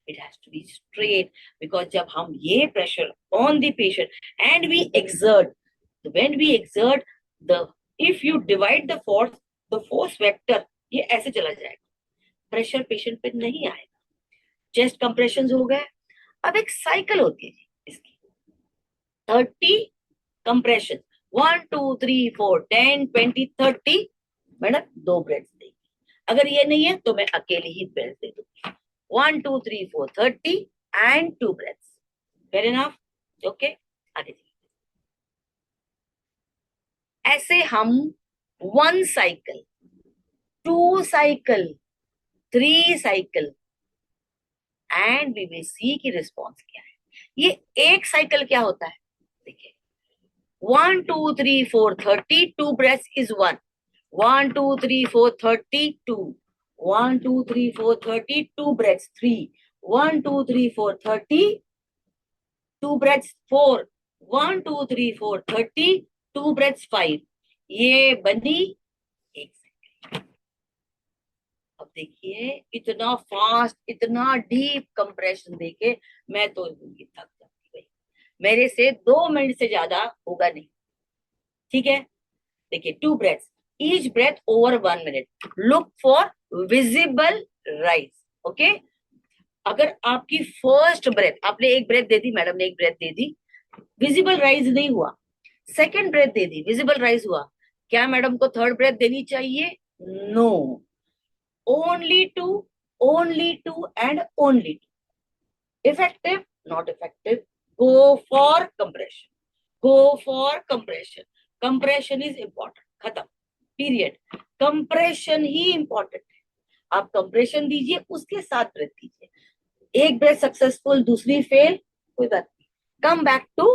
it has to be straight, because जब हम ये pressure on the patient and we exert, when we exert the, if you divide the force vector, ये ऐसे चला जाएगा, प्रेशर पेशेंट पे नहीं आएगा। चेस्ट कंप्रेशन हो गए। अब एक साइकिल होती है इसकी, 30 कंप्रेशन, 1 2 3 4 10 20 30। मैडम 2 ब्रेथ देगी। अगर ये नहीं है तो मैं अकेले ही ब्रेथ दे दूंगी। 1 2 3 4 30 and 2 breaths. Fair enough, okay? आगे ऐसे हम 1 cycle, 2 cycle, 3 cycle, and we will see की रिस्पॉन्स क्या है। ये एक साइकिल क्या होता है, देखिए, 1 2 3 4 30, 2 breaths is 1, 1 2 3 4 30 2, 1 2 3 4 30 2 breaths 3, 1 2 3 4 30 2 breaths 4, 1 2 3 4 30 2 breaths 5। ये बनी एक साइकिल। अब देखिए, इतना फास्ट, इतना डीप कंप्रेशन देके मैं तो थक जाती भाई, मेरे से 2 मिनट से ज्यादा होगा नहीं, ठीक है? देखिए, 2 breaths, each breath over 1 minute, look for visible rise, okay? अगर आपकी फर्स्ट ब्रेथ, आपने एक ब्रेथ दे दी, मैडम ने एक ब्रेथ दे दी, विजिबल राइज नहीं हुआ, सेकेंड ब्रेथ दे दी, विजिबल राइज हुआ, क्या मैडम को थर्ड ब्रेथ देनी चाहिए? No, only two and only two. Effective, not effective, go for compression, go for compression. Compression is important, खत्म, period. Compression ही important है। आप compression दीजिए, उसके साथ ब्रेथ दीजिए। एक ब्रेथ सक्सेसफुल, दूसरी फेल, कोई बात नहीं, come back to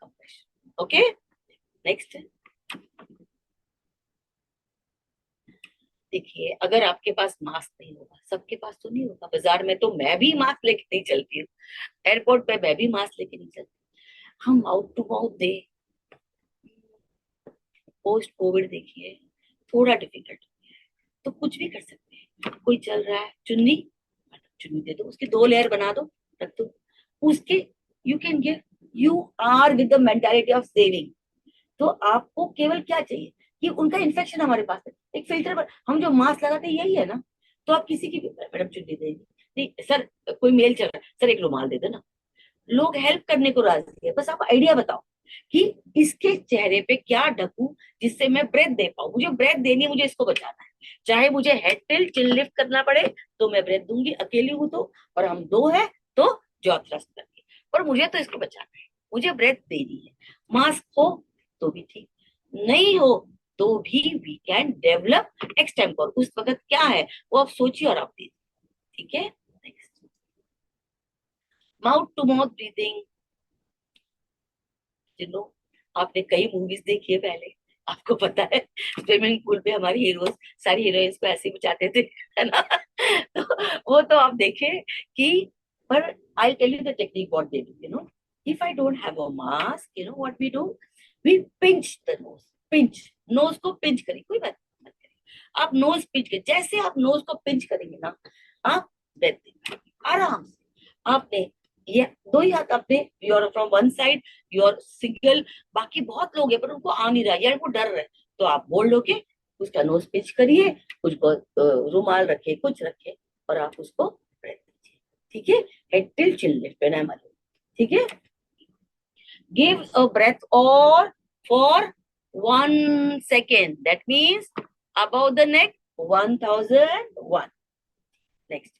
compression, okay? Next, देखिए, अगर आपके पास मास्क नहीं होगा, सबके पास तो नहीं होगा, बाजार में तो मैं भी मास्क लेके नहीं चलती हूँ, एयरपोर्ट पे मैं भी मास्क लेके नहीं चलती, हम माउथ टू माउथ दे। पोस्ट कोविड देखिए थोड़ा डिफिकल्ट है, तो कुछ भी कर सकते हैं। कोई चल रहा है, चुन्नी, चुन्नी दे दो, उसकी 2 लेयर बना दो, रख दो उसके, you can give, you are with the mentality of saving. तो आपको केवल क्या चाहिए कि उनका इन्फेक्शन हमारे पास है, एक फिल्टर पर हम जो मास्क लगाते हैं यही है ना, तो आप किसी की भी, मैडम चुन्नी देंगे, नहीं सर कोई मेल चल रहा है, सर एक रुमाल दे देना, लोग हेल्प करने को राजी है, बस आप आइडिया बताओ कि इसके चेहरे पे क्या ढकूं जिससे मैं ब्रेथ दे पाऊं, मुझे ब्रेथ देनी है, मुझे इसको बचाना है, चाहे मुझे हेड टिल्ट चिन लिफ्ट करना पड़े तो मैं ब्रेथ दूंगी, अकेली हूं तो, और हम 2 है तो जॉ थ्रस्ट करके, पर मुझे तो इसको बचाना है, मुझे ब्रेथ देनी है। मास्क हो तो भी ठीक, नहीं हो तो भी वी कैन डेवलप एक्सटेम्पर, उस वक्त क्या है वो आप सोचिए और आप दीजिए, ठीक है। Next, mouth to mouth breathing, जिनो आपने कई मूवीज देखी है पहले, आपको पता है स्विमिंग पूल पे हमारी हीरोज, सारी हीरोइंस को ऐसे ही बचाते थे, है ना। तो वो तो आप देखें कि, पर I tell you the technique what they do, you know, if I don't have a mask, you know what we do, we pinch the nose, pinch, nose को पिंच करिए, कोई बात मत करिए, आप नोज पिंच करिए, जैसे आप नोज को पिंच करेंगे ना, आप ब्रेथ देंगे आराम से, आपने ये 2 ही हाथ अपने, you're from one side, you're single, बाकी बहुत लोग हैं पर उनको आ नहीं रहा यार, वो डर रहे, तो आप बोल लो कि उसका नोज पिच करिए, कुछ रुमाल रखे, कुछ रखे, और आप उसको ब्रेथ दीजिए, ठीक है, head till chin lift when I am alone, ठीक है। गिव अ ब्रेथ और for 1 second, that means about the neck 1001। Next,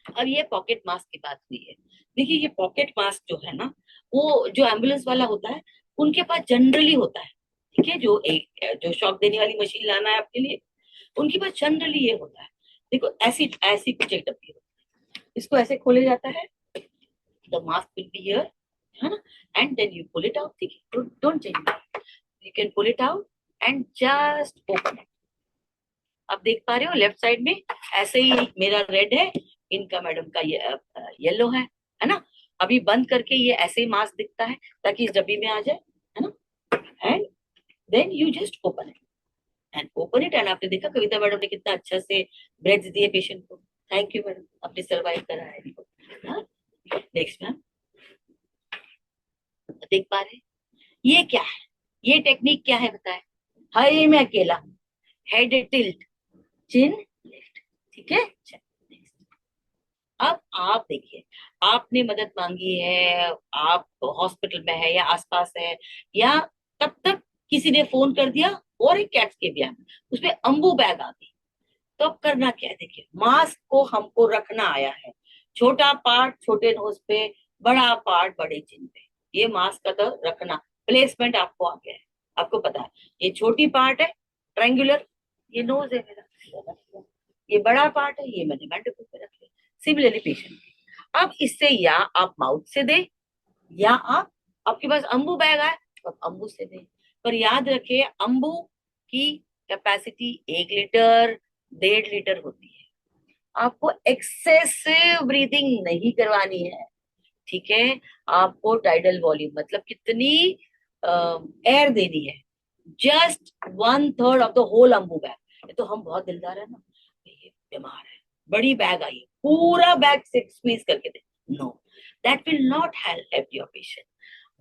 अब ये पॉकेट मास्क की बात हुई है, देखिए ये पॉकेट मास्क जो है ना, वो जो एम्बुलेंस वाला होता है उनके पास जनरली होता है, ठीक है, जो एक जो शॉक देने वाली मशीन लाना है आपके लिए, उनके पास जनरली ये होता है, देखो ऐसी ऐसी कुछ एक डब्बी होती है, इसको ऐसे खोले जाता है, the mask will be here, है ना, and then you pull it out, ठीक है, don't change, you can pull it out and just open it, आप देख पा रहे हो लेफ्ट साइड में, ऐसे ही मेरा रेड है, इनका मैडम का ये येलो है ना, अभी बंद करके ये ऐसे ही मास्क दिखता है ताकि इस डब्बी में आ जाए, है ना, and then you just open it, and open it, and आपने देखा कविता मैडम ने कितना अच्छा से ब्रेथ दिए पेशेंट को, थैंक यू मैडम, आपने सर्वाइव करा है इनको। नेक्स्ट मैम, देख पा रहे हैं? ये क्या है, ये टेक्निक क्या है बताए, हाय मैं अकेला हूँ, हेड टिल्ट, चिन लिफ्ट, ठीक है। अब आप देखिए, आपने मदद मांगी है, आप हॉस्पिटल में है या आसपास है, या तब तक किसी ने फोन कर दिया और एक कैट्स के बिया उसमें अम्बू बैग आ गई, तो अब करना क्या है, देखिए मास्क को हमको रखना आया है, छोटा पार्ट छोटे नोज पे, बड़ा पार्ट बड़े चिन पे, ये मास्क का तो रखना प्लेसमेंट आपको आ गया है, आपको पता है ये छोटी पार्ट है ट्रायंगुलर, ये नोज है मेरा, ये बड़ा पार्ट है, ये मैंने मैंडिबल पे रख लिया, सिमिलरली पेशेंट, अब इससे या आप माउथ से दे, या आप, आपके पास अम्बू बैग है तो आप अम्बू से दे, पर याद रखिए अम्बू की कैपेसिटी 1 लीटर 1.5 लीटर होती है, आपको एक्सेसिव ब्रीदिंग नहीं करवानी है, ठीक है, आपको टाइडल वॉल्यूम मतलब कितनी एयर देनी है, just 1/3 of the whole Ambu bag, तो हम बहुत दिलदार है ना, ये बीमार है, बड़ी बैग आई, पूरा बैग से स्क्वीज करके दे, no, that will not help your patient,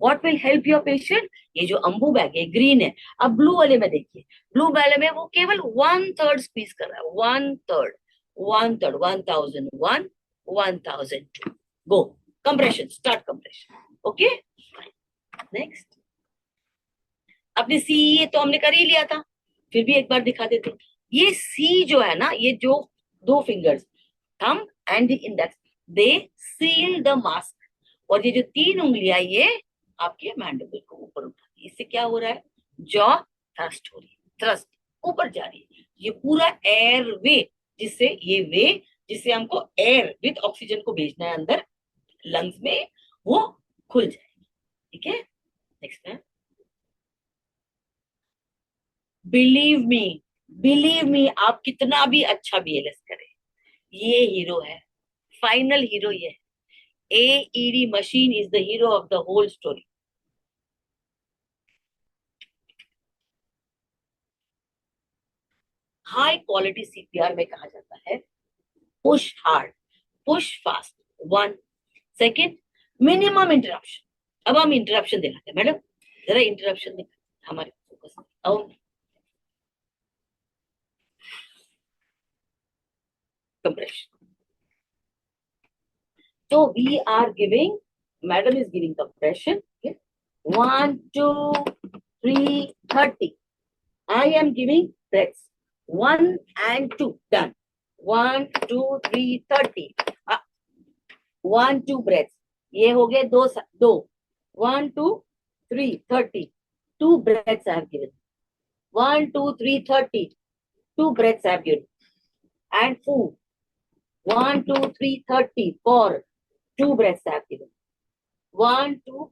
what will help your patient, ये जो अम्बू बैग है ग्रीन है, अब ब्लू वाले में देखिए, ब्लू वाले में वो केवल 1/3 स्क्वीज कर रहा है, 1/3, 1/3, 1001, 1002, go, compression, start compression, okay. Next, अपने सी ये तो हमने कर ही लिया था, फिर भी एक बार दिखा देते, ये सी जो है ना, ये जो 2 fingers, thumb and the index, they seal the mask, और ये जो 3 उंगलियां ये आपके मैंडिबल को ऊपर उठाती है, इससे क्या हो रहा है, जॉ थ्रस्ट हो रही है, थ्रस्ट ऊपर जा रही है, ये पूरा एयर वे, जिससे ये वे जिससे हमको एयर विद ऑक्सीजन को भेजना है अंदर लंग्स में, वो खुल जाएगी, ठीक है। नेक्स्ट है, बिलीव मी, बिलीव मी, आप कितना भी अच्छा बीएलएस करें, ये हीरो है, फाइनल हीरो ये है, AED machine is the hero of the whole story. High quality CPR में कहा जाता है push hard, push fast, one. Second, minimum interruption. अब हम इंटरप्शन दिखाते हैं मैडम, जरा इंटरप्शन दिखाते हमारे फोकस में। अब compression. So we are giving, madam is giving compression. Okay? 1, 2, 3, 30. I am giving breaths. 1 and 2. Done. 1, 2, 3, 30. 1, 2 breaths. ये हो गए दो. 1, 2, 3, 30. 2 breaths I have given. 1, 2, 3, 30. 2 breaths I have given. And food. 1, 2, 3, 30. 4. 2 breaths I have given. 1, 2,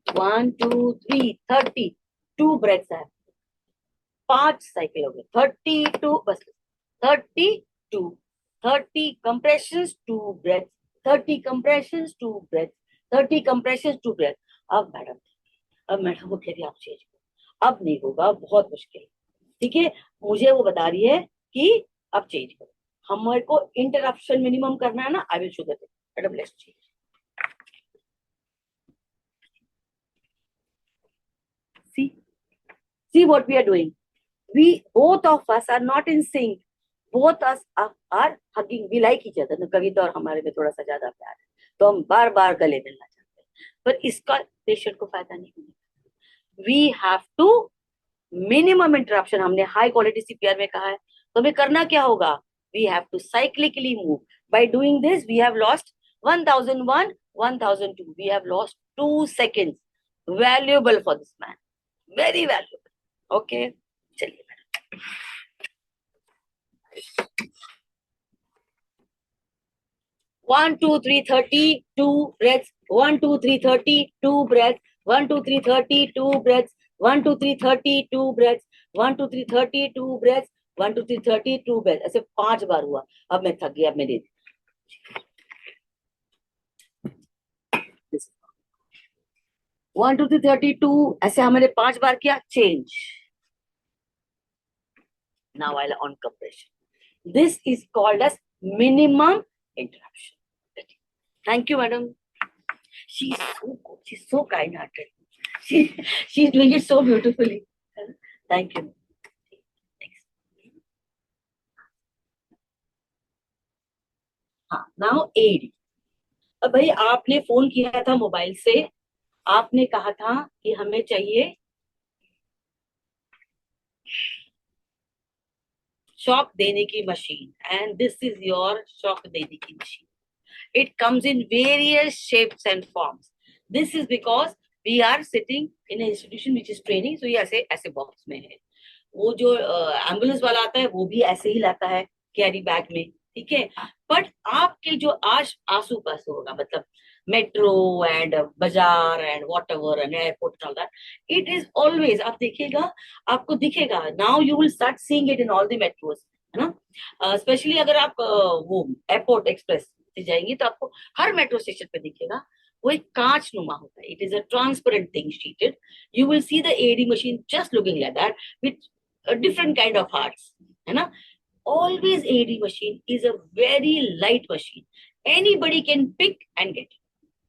1, 2, 3, 30. 2 breaths I have given. 5 cycle हो गए. 32 बस. 32. 30 compressions, 2 breaths. 30 compressions, 2 breaths. 30 compressions, 2 breaths. अब madam वो कह रही आप चेंज करो. अब नहीं होगा, बहुत मुश्किल. ठीक है, मुझे वो बता रही है कि अब चेंज करो. हमारे को इंटरप्शन मिनिमम करना है ना. I will show that. Madam let's change. See what we are doing. We both of us are not in sync. Both us are hugging. We like each other. कविता और हमारे में थोड़ा सा ज्यादा प्यार है, तो हम बार बार गले मिलना चाहते हैं, पर इसका पेशेंट को फायदा नहीं होगा. We have to minimum interruption. हमने हाई क्वालिटी सीपीआर में कहा है, तो हमें करना क्या होगा. We have to cyclically move. By doing this, we have lost 1001, 1002. We have lost 2 seconds. Valuable for this man. Very valuable. Okay. चलिए madam. 1, 2, 3, 30, 2 breaths. 1, 2, 3, 30, 2 breaths. 1, 2, 3, 30, 2 breaths. 1, 2, 3, 30, 2 breaths. 1, 2, 3, 30, 2 breaths. 1, 2, 3, 30, 2 breaths. ऐसे 5 बार हुआ. अब मैं थक गया. अब मैं दे दी. 1, 2, 3, 32. ऐसे हमने 5 बार किया. Change. Now I'll on compression. This is called as minimum interruption. Thank you, madam. She's so good. She's so kind-hearted. She's doing it so beautifully. Thank you. Next. हाँ, now AD. अब भाई आपने फोन किया था mobile से. आपने कहा था कि हमें चाहिए शॉक देने की machine, and this is your shock देने की machine. It comes in various shapes and forms. This is because we are sitting in an institution which is training. So ये ऐसे बॉक्स में है. वो जो एम्बुलेंस वाला आता है वो भी ऐसे ही लाता है कैरी बैग में. ठीक है, बट आपके जो आसू पासू होगा, मतलब मेट्रो एंड बाजार and what ever and airport all that, it is always, आप देखिएगा, आपको दिखेगा. Now you will start seeing it in all the metros, है ना. स्पेशली अगर आप वो एयरपोर्ट एक्सप्रेस से जाएंगे तो आपको हर मेट्रो स्टेशन पे दिखेगा. वो एक कांच नुमा होता है. It is a transparent thing sheeted. You will see the AED machine just looking like that with different kind of hearts, है ना. Always AD machine is a very light machine. Anybody can pick and get.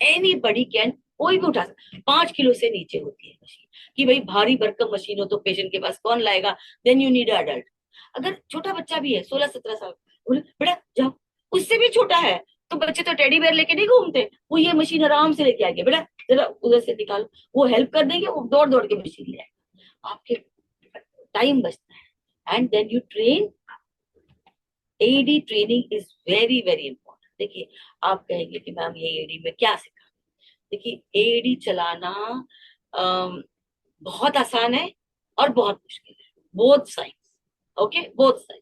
Anybody can, कोई भी उठा सकता. 5 kilo से नीचे होती है मशीन. कि भाई भारी भरकम मशीन हो तो पेशेंट के पास कौन लाएगा. Then you need adult. अगर छोटा बच्चा भी है 16-17 साल, बोले बेटा जाओ, उससे भी छोटा है, तो बच्चे तो टेडी बेयर लेके नहीं घूमते. वो ये मशीन आराम से लेके आएंगे. बेटा जरा उधर से निकालो, वो हेल्प कर देंगे. वो दौड़ दौड़ के मशीन ले आएगा. आपके टाइम बचता है. And then you train. AED training is very very important. देखिए, आप कहेंगे कि मैम ये एडी में क्या सिखा. देखिए, एडी चलाना बहुत आसान है और बहुत मुश्किल है. Both sides. Okay, both side.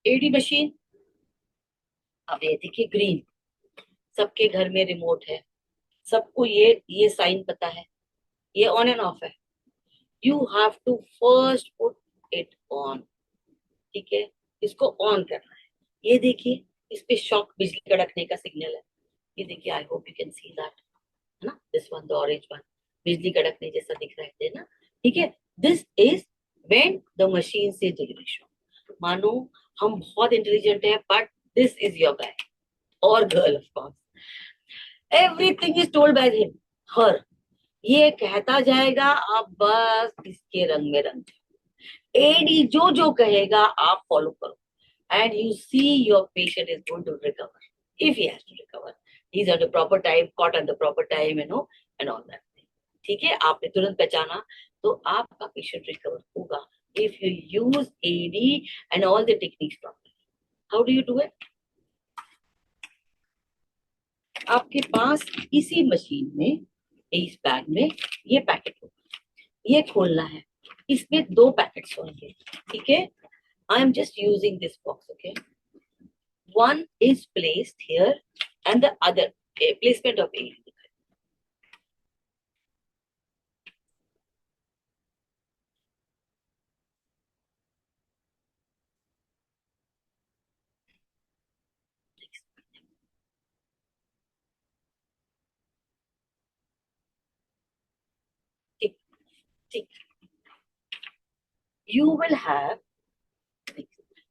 AED machine. अब ये देखिए ग्रीन. सबके घर में रिमोट है. सबको ये साइन पता है. ये ऑन एंड ऑफ है. You have to first put it on. ठीक है, इसको ऑन करना है। ये देखिए, इस पे शॉक बिजली कड़कने का सिग्नल है। ये देखिए, I hope you can see that, है ना, this one the orange one, बिजली कड़कने जैसा दिख रहा है ना, ठीक है। This is when the machine से शॉक। मानो हम बहुत इंटेलिजेंट है, but this is your guy और girl of course, everything is told by him, her. ये कहता जाएगा, आप बस इसके रंग में रंग जाओ। एडी जो जो कहेगा आप फॉलो करो, and you see your patient is going to recover if he has to recover. He's at the proper time, caught at the proper time, and all that thing. ठीक है, आपने तुरंत पहचाना तो आपका पेशेंट रिकवर होगा if you use AD and all the techniques properly. How do you do it? आपके पास इसी मशीन में, इस बैग में ये पैकेट होगा, ये खोलना है। इसमें 2 पैकेट्स होंगे, ठीक है। I am just using this box, okay. One is placed here and the other placement of AD.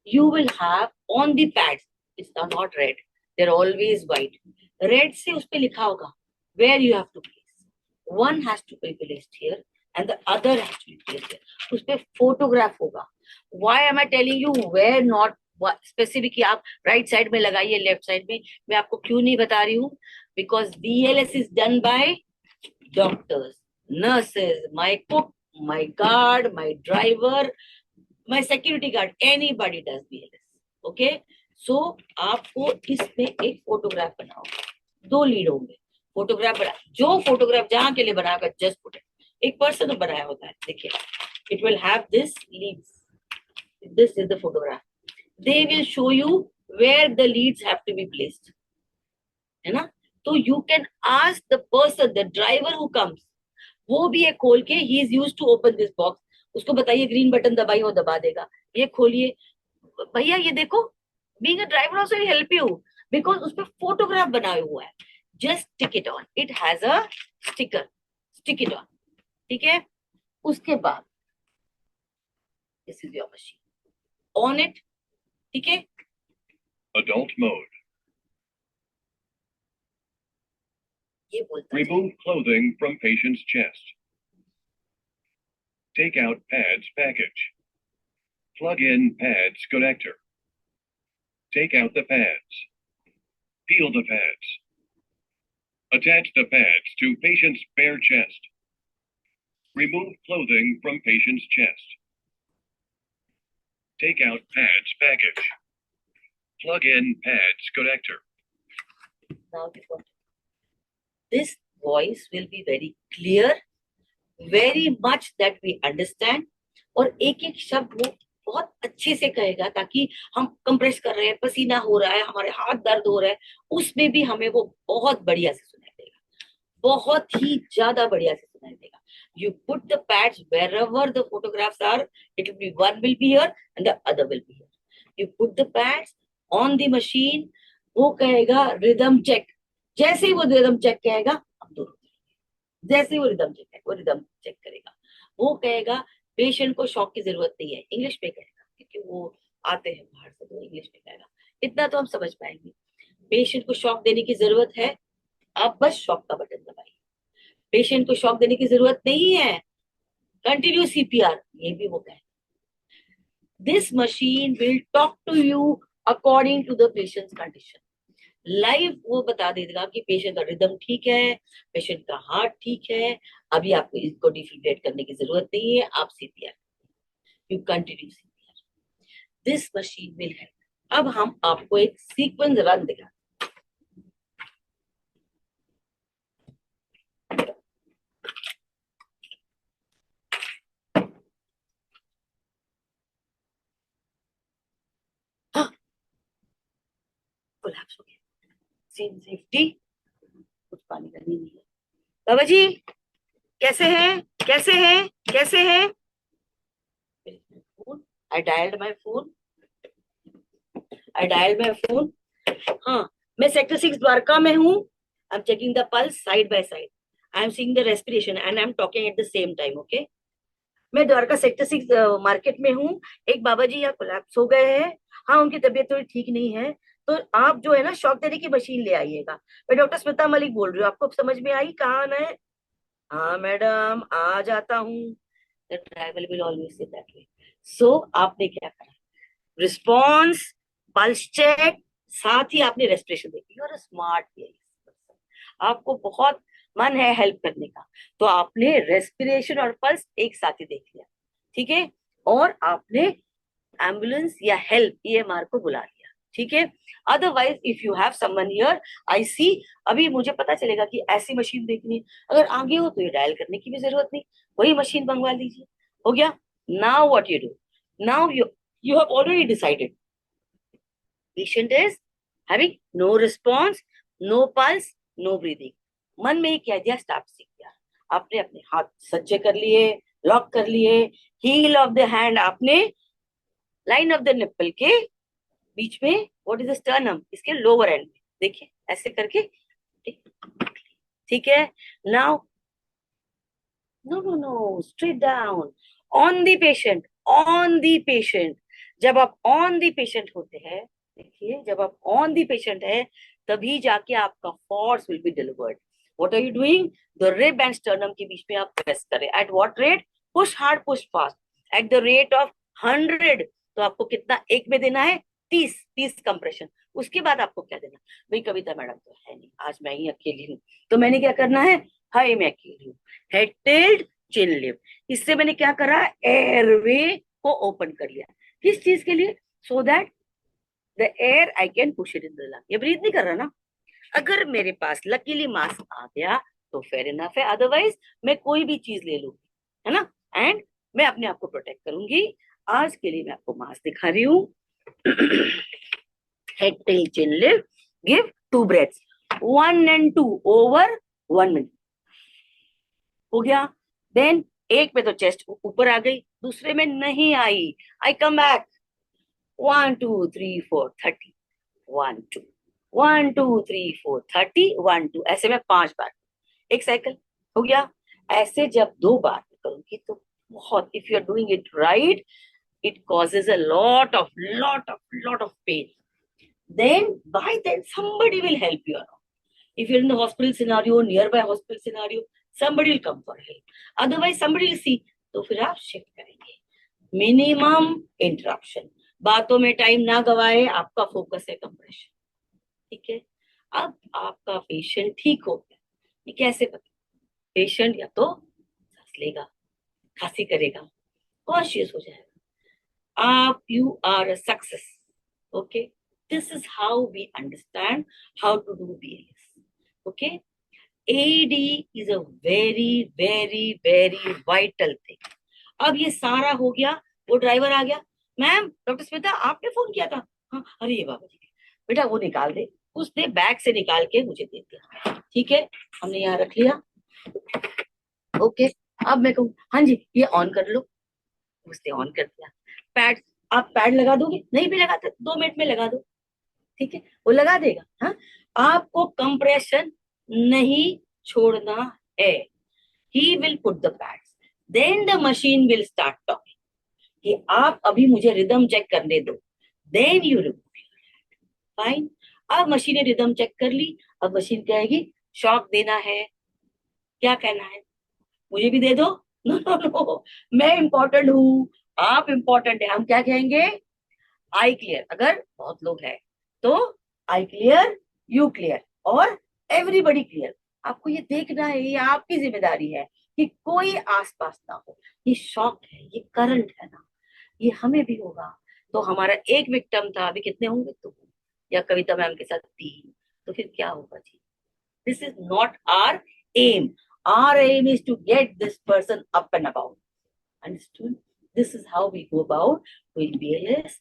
You will have on the pads, it's not red, they're always white. Red से उस पे लिखा होगा where you have to place. One has to be placed here and the other has to be placed here. उस पे photograph होगा. Why am I telling you where not specific कि आप right side में लगाइए, left side में? मैं आपको क्यों नहीं बता रही हूँ? Because BLS is done by doctors, nurses, my cook, my guard, my driver, my security guard, anybody does BLS. Okay, so आपको इसमें एक फोटोग्राफ बनाओ, 2 लीड होंगे। फोटोग्राफ बना, जो फोटोग्राफ जहां के लिए बनाकर जस्ट पुट, एक पर्सन बनाया होता है, देखिए, it will have this leads. This is the photograph. They will show you where the leads have to be placed, है ना। तो you can ask the person, the driver who comes, वो भी एक खोल के, he is used to open this box, उसको बताइए ग्रीन बटन दबाइए, वो दबा देगा। ये खोलिए भैया, ये देखो, being a driver also will help you because उस पे फोटोग्राफ बनाया हुआ है। just stick it on, it has a sticker, stick it on, ठीक है। उसके बाद this is your machine, on it, ठीक है। Adult mode. ये बोलता Remove clothing from patient's chest. Take out pads package. Plug in pads connector. Take out the pads. Peel the pads. Attach the pads to patient's bare chest. Remove clothing from patient's chest. Take out pads package. Plug in pads connector. now this voice will be very clear, very much that we understand, और एक एक शब्द वो बहुत अच्छे से कहेगा, ताकि हम कंप्रेस कर रहे हैं, पसीना हो रहा है, हमारे हाथ दर्द हो रहा है, उसमें भी हमें वो बहुत बढ़िया से सुनाई देगा, बहुत ही ज्यादा बढ़िया से सुनाई देगा। You put the pads wherever the photographs are, it will be, one will be here and the other will be here. You put the pads on the machine, वो कहेगा रिदम चेक, जैसे ही वो रिदम चेक कहेगा हम दूर, जैसे ही वो rhythm check करेगा, वो रिदम चेक करेगा, वो कहेगा पेशेंट को शॉक की जरूरत नहीं है, इंग्लिश में कहेगा, क्योंकि वो आते हैं बाहर से, तो इंग्लिश में कहेगा, इतना तो हम समझ पाएंगे। पेशेंट को शॉक देने की जरूरत है, आप बस शॉक का बटन दबाइए। पेशेंट को शॉक देने की जरूरत नहीं है, कंटिन्यू CPR, ये भी वो कहेगा। This machine will talk to you according to the patient's condition. Live वो बता देगा कि पेशेंट का रिदम ठीक है, पेशेंट का हार्ट ठीक है, अभी आपको इसको डिफिब्रिलेट करने की जरूरत नहीं है, आप CPR, you continue CPR। This machine will help. अब हम आपको एक सीक्वेंस रन दिखा, कोलैप्स हो गया, सीन सेफ्टी, कुछ पानी का नहीं है। बाबा जी कैसे हैं, कैसे हैं, कैसे हैं? I dialed my phone, I dial my phone. हाँ, मैं सेक्टर 6 द्वारका में हूँ. I am checking the pulse side by side. I am seeing the respiration and I am talking at the same time. Okay, मैं Dwarka sector 6 market में हूँ. एक बाबा जी यहाँ collapse हो गए हैं. हाँ, उनकी तबीयत थोड़ी ठीक नहीं है, तो आप जो है ना शॉक देने की मशीन ले आइएगा. मैं डॉक्टर स्मिता मलिक बोल रही हूँ. आपको समझ में आई कहाँ आना है? हाँ मैडम, आ जाता हूँ. The driver will always say that way. So आपने क्या करा? रिस्पॉन्स, पल्स चेक, साथ ही आपने रेस्पिरेशन देखी. You are smart. आपको बहुत मन है हेल्प करने का, तो आपने रेस्पिरेशन और पल्स एक साथ ही देख लिया. ठीक है, और आपने एम्बुलेंस या हेल्प ईएमआर को बुला लिया. ठीक है, otherwise if you have someone here, I see, अभी मुझे पता चलेगा कि ऐसी मशीन देखनी है. अगर आगे हो तो ये डायल करने की भी जरूरत नहीं, वही मशीन मंगवा लीजिए. हो गया. Now what you do? Now you have already decided patient is having no response, no pulse, no breathing. मन में ही कह दिया स्टार्ट सीख दिया. आपने अपने हाथ सज्जे कर लिए, लॉक कर लिए. हील ऑफ द हैंड आपने लाइन ऑफ द निप्पल के बीच में, व्हाट इज द स्टर्नम, इसके लोअर एंड में देखिए ऐसे करके. ठीक है. Now no no no, straight down on the patient, on the patient. जब आप ऑन दी पेशेंट होते हैं, देखिए जब आप ऑन दी पेशेंट है तभी जाके आपका force will be delivered. What are you doing? The rib and sternum के बीच में आप प्रेस करें. At what rate? Push hard, push fast. At the rate of 100. तो आपको कितना एक में देना है? 30 कंप्रेशन. उसके बाद आपको क्या देना? भाई कविता मैडम तो है नहीं, आज मैं ही अकेली हूँ, तो मैंने क्या करना है? हाय मैं अकेली हूँ, हेड टिल्ट, चिन लिफ्ट. इससे मैंने क्या करा? एयरवे को ओपन कर लिया. किस चीज के लिए? सो that the air I can push it in the lung. ये ब्रीथ नहीं कर रहा ना. अगर मेरे पास लकीली मास्क आ गया तो फेयर इनफ है, अदरवाइज मैं कोई भी चीज ले लूंगी, है ना, एंड मैं अपने आप को प्रोटेक्ट करूंगी. आज के लिए मैं आपको मास्क दिखा रही हूँ. Head till chin lift, give 2 breaths, 1 and 2 over 1 minute. हो गया. देन एक में तो चेस्ट ऊपर आ गई, दूसरे में नहीं आई. आई कम बैक. 1 2 3 4 30. 1 2 1 2 3 4 30. 1 2, ऐसे में 5 बार. एक साइकिल हो गया. ऐसे जब 2 बार करूंगी तो बहुत, if you are doing it right, it causes a lot of pain. Then by then somebody will help you around. If you're in the hospital scenario, nearby hospital scenario, somebody will come for help. Otherwise somebody will see. तो फिर आप shift करेंगे. Minimum interruption. बातों में time ना गवाए, आपका focus है कंप्रेशन. ठीक है. अब आपका पेशेंट ठीक हो गया. ये कैसे पता? पेशेंट या तो सांस लेगा, खांसी करेगा, कॉन्शियस हो जाएगा. आप, you are a success. Okay, this is how we understand how to do BLS. Okay, AED is a very vital thing. अब ये सारा हो गया. वो ड्राइवर आ गया. मैम, डॉक्टर स्मिता आपने फोन किया था. हाँ, अरे ये बाबा जी, बेटा वो निकाल दे. उसने बैग से निकाल के मुझे दे दिया. ठीक है, हमने यहाँ रख लिया. ओके, अब मैं कहूँ हाँ जी ये ऑन कर लो. उसने ऑन कर दिया. पैड, आप पैड लगा दोगे? नहीं भी लगाते 2 मिनट में लगा दो. ठीक है, वो लगा देगा. हाँ, आपको कंप्रेशन नहीं छोड़ना है. He will put the pads, then the machine will start talking कि आप अभी मुझे रिदम चेक करने दो. Then you remove. फाइन. अब मशीन ने रिदम चेक कर ली. अब मशीन कहेगी शॉक देना है, क्या कहना है? मुझे भी दे दो. नो नो नो, मैं इंपॉर्टेंट हूँ, आप इंपॉर्टेंट है. हम क्या कहेंगे? I clear. अगर बहुत लोग हैं तो आई क्लियर, यू क्लियर और एवरीबडी क्लियर. आपको ये देखना है, ये आपकी जिम्मेदारी है कि कोई आसपास ना हो. ये शॉक है, ये करंट है ना, ये हमें भी होगा. तो हमारा एक विक्टिम था, अभी कितने होंगे? 2, या कविता मैम के साथ 3. तो फिर क्या होगा जी? This is not our aim. Our aim is to get this person up and about. Understood? This is how we go about doing BLS.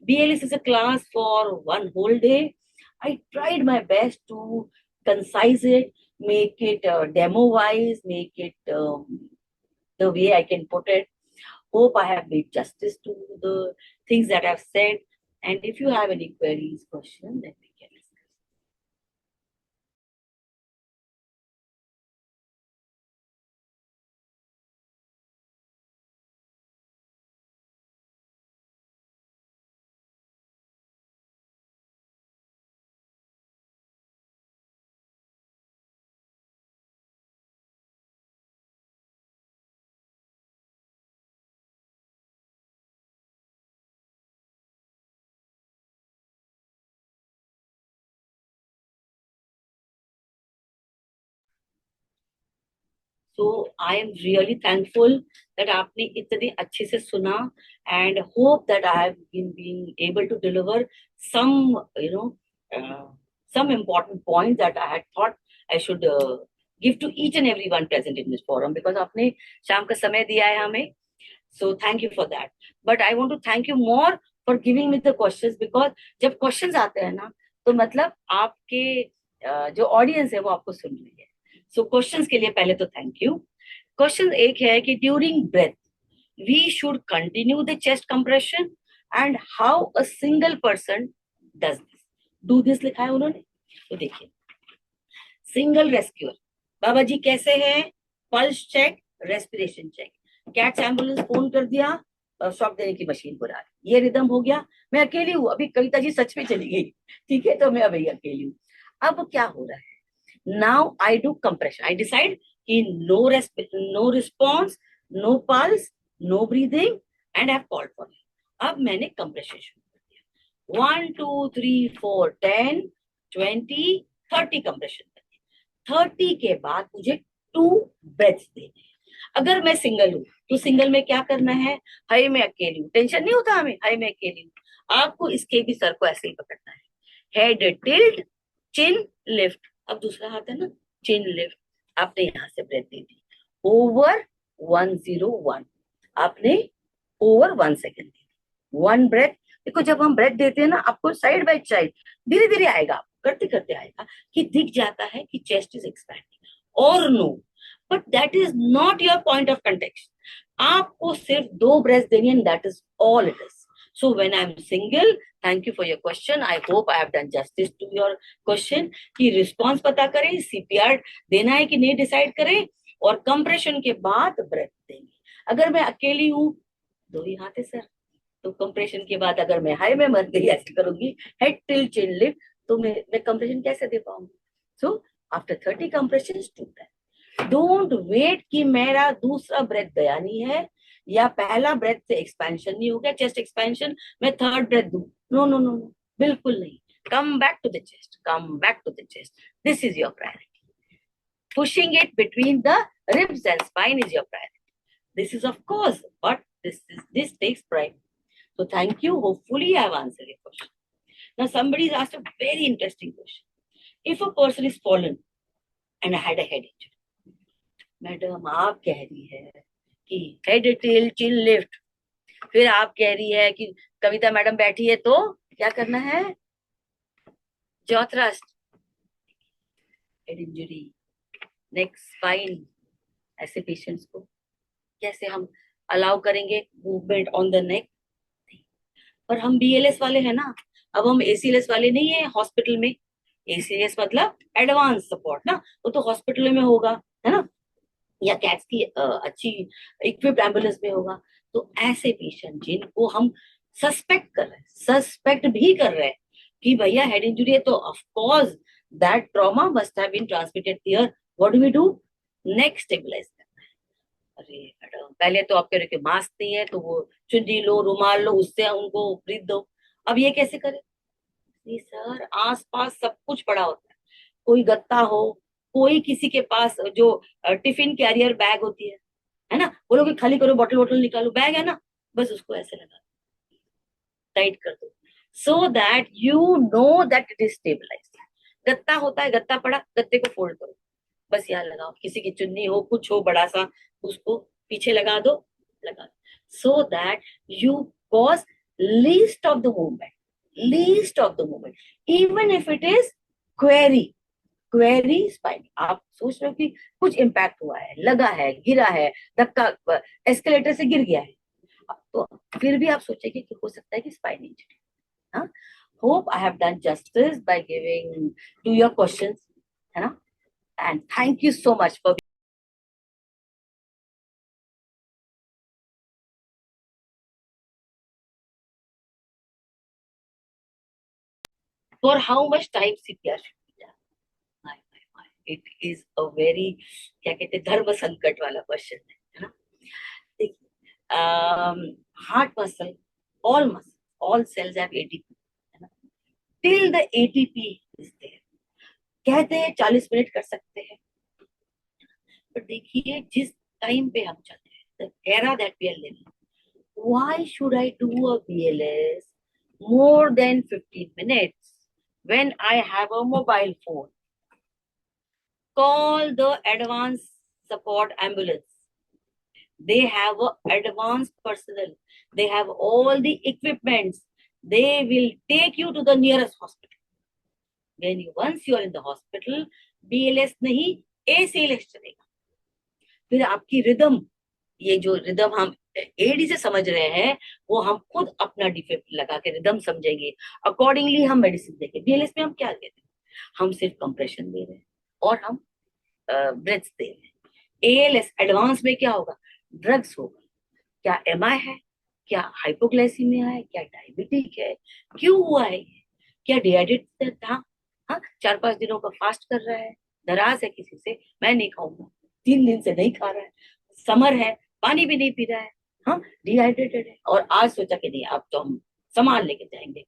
BLS is a class for 1 whole day. I tried my best to concise it, make it demo-wise, make it the way I can put it. Hope I have made justice to the things that I've said. And if you have any queries, questions, then we can discuss. So I am really thankful that आपने इतने अच्छे से सुना, and hope that I have been being able to deliver some, some important points that I had thought I should give to each and everyone present in this forum, because आपने शाम का समय दिया है हमें. So thank you for that. But I want to thank you more for giving me the questions, because जब questions आते हैं ना, तो मतलब आपके जो audience है वो आपको सुन रही है. So questions के लिए पहले तो thank you. Question एक है कि during breath we should continue the chest compression, and how a single person does this. Do this लिखा है उन्होंने, तो देखिए. Single rescuer, बाबा जी कैसे हैं? Pulse check, respiration check. Cats ambulance phone कर दिया, शॉक देने की मशीन बुला रही. ये रिदम हो गया. मैं अकेली हूँ, अभी कविता जी सच में चली गई, ठीक है, तो मैं अभी अकेली हूँ. अब क्या हो रहा है? Now I do compression. I decide कि no response, no pulse, no breathing, and I have called for it. अब मैंने कंप्रेशन शुरू कर दिया. 1 2 3 4 10 20 30 कंप्रेशन कर दिया. 30 के बाद मुझे 2 ब्रेथ्स देने. अगर मैं सिंगल हूं तो सिंगल में क्या करना है? हाय मैं अकेली हूँ, टेंशन नहीं होता हमें, हाय मैं अकेली हूँ. आपको इसके भी सर को ऐसे ही पकड़ना है. हेड टिल्ट, चिन लिफ्ट. अब दूसरा हाथ है ना, चिन लिफ्ट. आपने यहां से ब्रेथ दे दी. ओवर 101, आपने ओवर 1 सेकेंड दी. 1 ब्रेथ. देखो जब हम ब्रेथ देते हैं ना, आपको साइड बाय साइड धीरे धीरे आएगा, करते करते आएगा कि दिख जाता है कि चेस्ट इज एक्सपैंडिंग और no. But that is not your point of contact. आपको सिर्फ 2 ब्रेथ देनी है, that is all it is. So when I am single, thank you for your question. I hope I have done justice to your question कि response पता करें, CPR देना है कि नहीं डिसाइड करें, और कंप्रेशन के बाद ब्रेथ देंगे. अगर मैं अकेली हूं, 2 ही हाथ है सर, तो कंप्रेशन के बाद अगर मैं हाई में मर गई ऐसे करूंगी, हेड टिल चिन लिफ्ट, तो मैं कंप्रेशन कैसे दे पाऊंगी? So after 30 compression two breath. Don't wait कि मेरा दूसरा ब्रेथ गया नहीं है या पहला ब्रेथ से एक्सपेंशन नहीं हो गया, चेस्ट एक्सपेंशन, मैं थर्ड ब्रेथ दूं. नो नो नो नो, बिल्कुल नहीं. Come back to the chest, come back to the chest. This is your priority. Pushing it between the ribs and spine is your priority. This is of course, but this takes pride. So thank you. Hopefully I have answered your question. Now somebody has asked a very interesting question. If a person is fallen and had a head injury, madam आप कह रही है कि head tail चिन lift, फिर आप कह रही है कि कविता मैडम बैठी है तो क्या करना है? जॉ थ्रस्ट, हेड इंजरी, नेक स्पाइन. ऐसे पेशेंट्स को कैसे हम अलाउ करेंगे मूवमेंट ऑन द नेक? पर हम बीएलएस वाले हैं ना, अब हम एसीएलएस वाले नहीं है हॉस्पिटल में. एसीएलएस मतलब एडवांस सपोर्ट ना, वो तो हॉस्पिटल में होगा, है ना, या कैट्स की अच्छी इक्विप्ड एम्बुलेंस में होगा. तो ऐसे पेशेंट जिनको हम सस्पेक्ट भी कर रहे हैं कि भैया हेड इंजुरी है, तो of course that trauma must have been transmitted here. What do we do? Neck stabilize करना है. अरे मैडम पहले तो आप कह रहे कि मास्क नहीं है, तो वो चुन्नी लो, रुमाल लो, उससे उनको ब्रीथ दो. अब ये कैसे करें? नहीं सर, आसपास सब कुछ पड़ा होता है. कोई गत्ता हो, कोई किसी के पास जो टिफिन कैरियर बैग होती है ना, बोलो कि खाली करो, बॉटल वॉटल निकालो, बैग है ना, बस उसको ऐसे लगा टाइट कर दो, so that you know that it is stabilized. गत्ता होता है, गत्ता पड़ा, गत्ते को फोल्ड करो, बस यहाँ लगाओ. किसी की चुन्नी हो, कुछ हो बड़ा सा, उसको पीछे लगा दो, so that you cause least of the movement, even if it is query spine. आप सोच रहे हो कि कुछ इम्पैक्ट हुआ है, लगा है, गिरा है, धक्का, एस्केलेटर से गिर गया है, तो फिर भी आप सोचेंगे कि हो सकता है कि स्पाइन इंजरी. हाँ, hope I have done justice by giving to your questions, है ना? And thank you so much for how much time CPR should be done. My. It is a very क्या कहते हैं धर्म संकट वाला क्वेश्चन है ना? देखिए, heart muscle, all cells have ATP, है ना? Till the ATP is there. कहते हैं 40 मिनट कर सकते हैं, पर देखिए जिस टाइम पे हम चल रहे हैं, the era that we are living, why should I do a BLS more than 15 minutes when I have a mobile phone? Call the advanced support ambulance. They have a advanced personnel. They have all the equipments. They will take you to the nearest hospital. Once you are in the hospital, BLS नहीं ACLS चलेगा. फिर आपकी rhythm, ये जो rhythm हम AD से समझ रहे हैं, वो हम खुद अपना डिफेक्ट लगा के रिदम समझेंगे, अकॉर्डिंगली हम मेडिसिन देंगे. बीएलएस में हम क्या देते हैं? हम सिर्फ कंप्रेशन दे रहे हैं और हम ब्रेथ्स दे रहे हैं. एएलएस एडवांस में क्या होगा? ड्रग्स होगा. क्या एमआई है, क्या हाइपोग्लाइसीमिया है, क्या डायबिटिक है, क्यों हुआ है, क्या डिहाइड्रेटेड था, हाँ 4-5 दिनों का फास्ट कर रहा है, नाराज है किसी से, मैं नहीं खाऊंगा, 3 दिन से नहीं खा रहा है, समर है, पानी भी नहीं पी रहा है, हाँ डिहाइड्रेटेड है, और आज सोचा कि नहीं आप तो हम सामान लेके जाएंगे,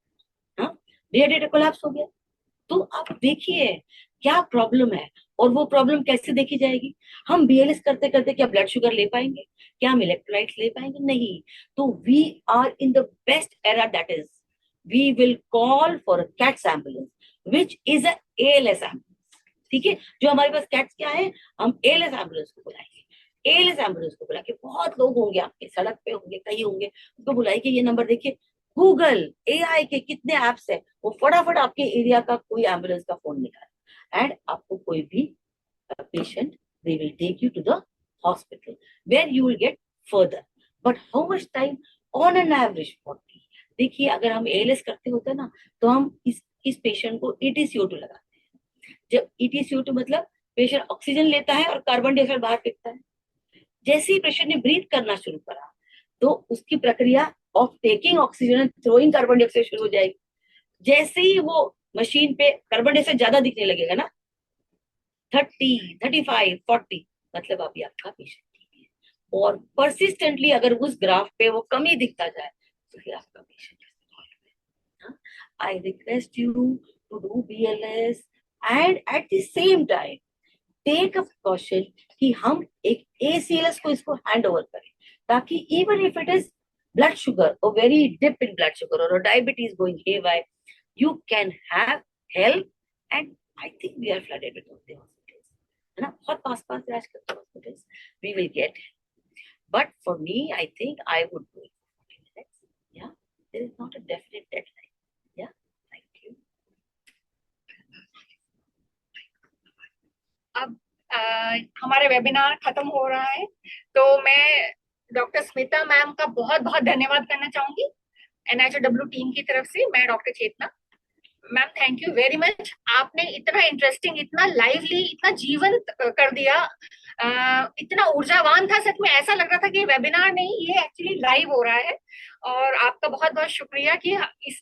हाँ डिहाइड्रेटेड कोलैप्स हो गया. तो आप देखिए क्या प्रॉब्लम है, और वो प्रॉब्लम कैसे देखी जाएगी? हम बीएलएस करते करते क्या ब्लड शुगर ले पाएंगे? क्या हम इलेक्ट्रोलाइट्स ले पाएंगे? नहीं. तो we are in the best era, that is we will call for a CATS ambulance which is a ALS ambulance. ठीक है, जो हमारे पास कैट्स क्या है, हम एएलएस एम्बुलेंस को बुलाएंगे. एएलएस एम्बुलेंस को बुला के, बहुत लोग होंगे आपके सड़क पे होंगे, कहीं होंगे, उसको बुलाइए, ये नंबर देखिए, गूगल एआई के कितने एप्स है, वो फटाफट आपके एरिया का कोई एम्बुलेंस का फोन निकाले, एंड आपको कोई भी patient, they will take you to the hospital where you will get further. But how much time? On an average 40. देखिए अगर हम एएलएस करते होते ना, तो हम इस पेशेंट को ETCO2 लगाते हैं. जब ETCO2 मतलब पेशेंट ऑक्सीजन लेता है और कार्बन डाइऑक्साइड बाहर फेंकता है. जैसे ही पेशेंट ने ब्रीथ करना शुरू करा, तो उसकी प्रक्रिया of taking oxygen and throwing carbon dioxide शुरू हो जाएगी. जैसे ही वो मशीन पे कार्बन डाइऑक्साइड ज्यादा दिखने लगेगा ना, 30, 35, 40, मतलब अभी आपका पेशेंट ठीक है. और परसिस्टेंटली अगर उस ग्राफ पे वो कमी दिखता जाए, तो फिर आपका पेशेंट है. I request you to do BLS and at the same time take a precaution कि हम एक एसीएलएस को इसको हैंड ओवर करें, ताकि even if it is blood sugar or very dip in blood sugar or a diabetes going haywire, you can have help. And I think we are flooded with all the hospitals, है ना, बहुत पास इलाज करते hospitals, we will get. But for me, I think I would do it for 40 minutes. Yeah, there is not a definite deadline. Yeah, thank you. अब हमारे webinar खत्म हो रहा है, तो मैं डॉक्टर स्मिता मैम का बहुत बहुत धन्यवाद करना चाहूंगी NIHW टीम की तरफ से. मैं doctor Chetna ma'am, thank you very much. आपने इतना इंटरेस्टिंग, इतना लाइवली, इतना जीवंत कर दिया, इतना ऊर्जावान था. सच में ऐसा लग रहा था कि वेबिनार नहीं, ये एक्चुअली लाइव हो रहा है. और आपका बहुत बहुत शुक्रिया कि इस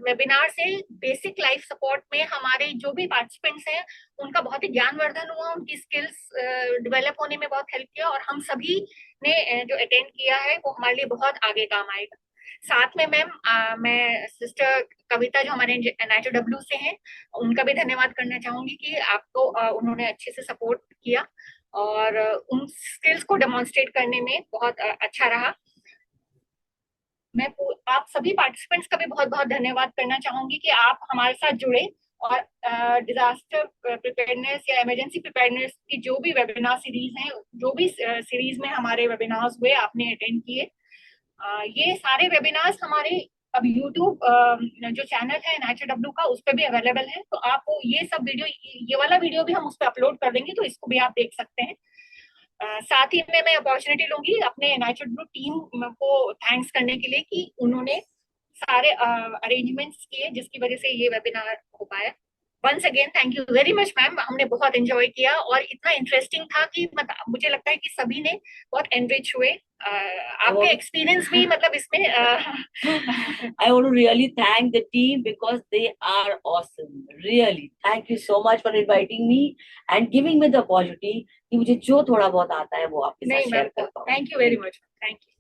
वेबिनार से बेसिक लाइफ सपोर्ट में हमारे जो भी पार्टिसिपेंट्स हैं, उनका बहुत ही ज्ञानवर्धन हुआ, उनकी स्किल्स डेवलप होने में बहुत हेल्प किया, और हम सभी ने जो अटेंड किया है वो हमारे लिए बहुत आगे काम आएगा. साथ में मैम, मैं सिस्टर कविता जो हमारे NIHW से हैं, उनका भी धन्यवाद करना चाहूंगी कि आपको उन्होंने अच्छे से सपोर्ट किया और उन स्किल्स को डेमोन्स्ट्रेट करने में बहुत अच्छा रहा. मैं आप सभी पार्टिसिपेंट्स का भी बहुत बहुत धन्यवाद करना चाहूंगी कि आप हमारे साथ जुड़े और डिजास्टर प्रिपेयरनेस या इमरजेंसी प्रिपेयरनेस की जो भी वेबिनार सीरीज हैं, जो भी सीरीज में हमारे वेबिनार्स हुए, आपने अटेंड किए. ये सारे वेबिनार्स हमारे अब YouTube जो चैनल है NIHW का, उस पर भी अवेलेबल है. तो आप ये सब वीडियो, ये वाला वीडियो भी हम उस पर अपलोड कर देंगे, तो इसको भी आप देख सकते हैं. साथ ही में मैं अपॉर्चुनिटी लूंगी अपने NIHW टीम को थैंक्स करने के लिए कि उन्होंने सारे अरेंजमेंट्स किए जिसकी वजह से ये वेबिनार हो पाया। Once again thank you very much ma'am, हमने बहुत एंजॉय किया और इतना इंटरेस्टिंग था कि मतलब मुझे लगता है कि सभी ने बहुत एनरिच हुए। आपके एक्सपीरियंस भी मतलब इसमें I want to really thank the team because they are awesome. Really, thank you so much for inviting me and giving me the opportunity कि मुझे जो थोड़ा बहुत आता है वो आपके साथ नहीं शेयर मैम, कर पाऊँ। Thank you very much, thank you.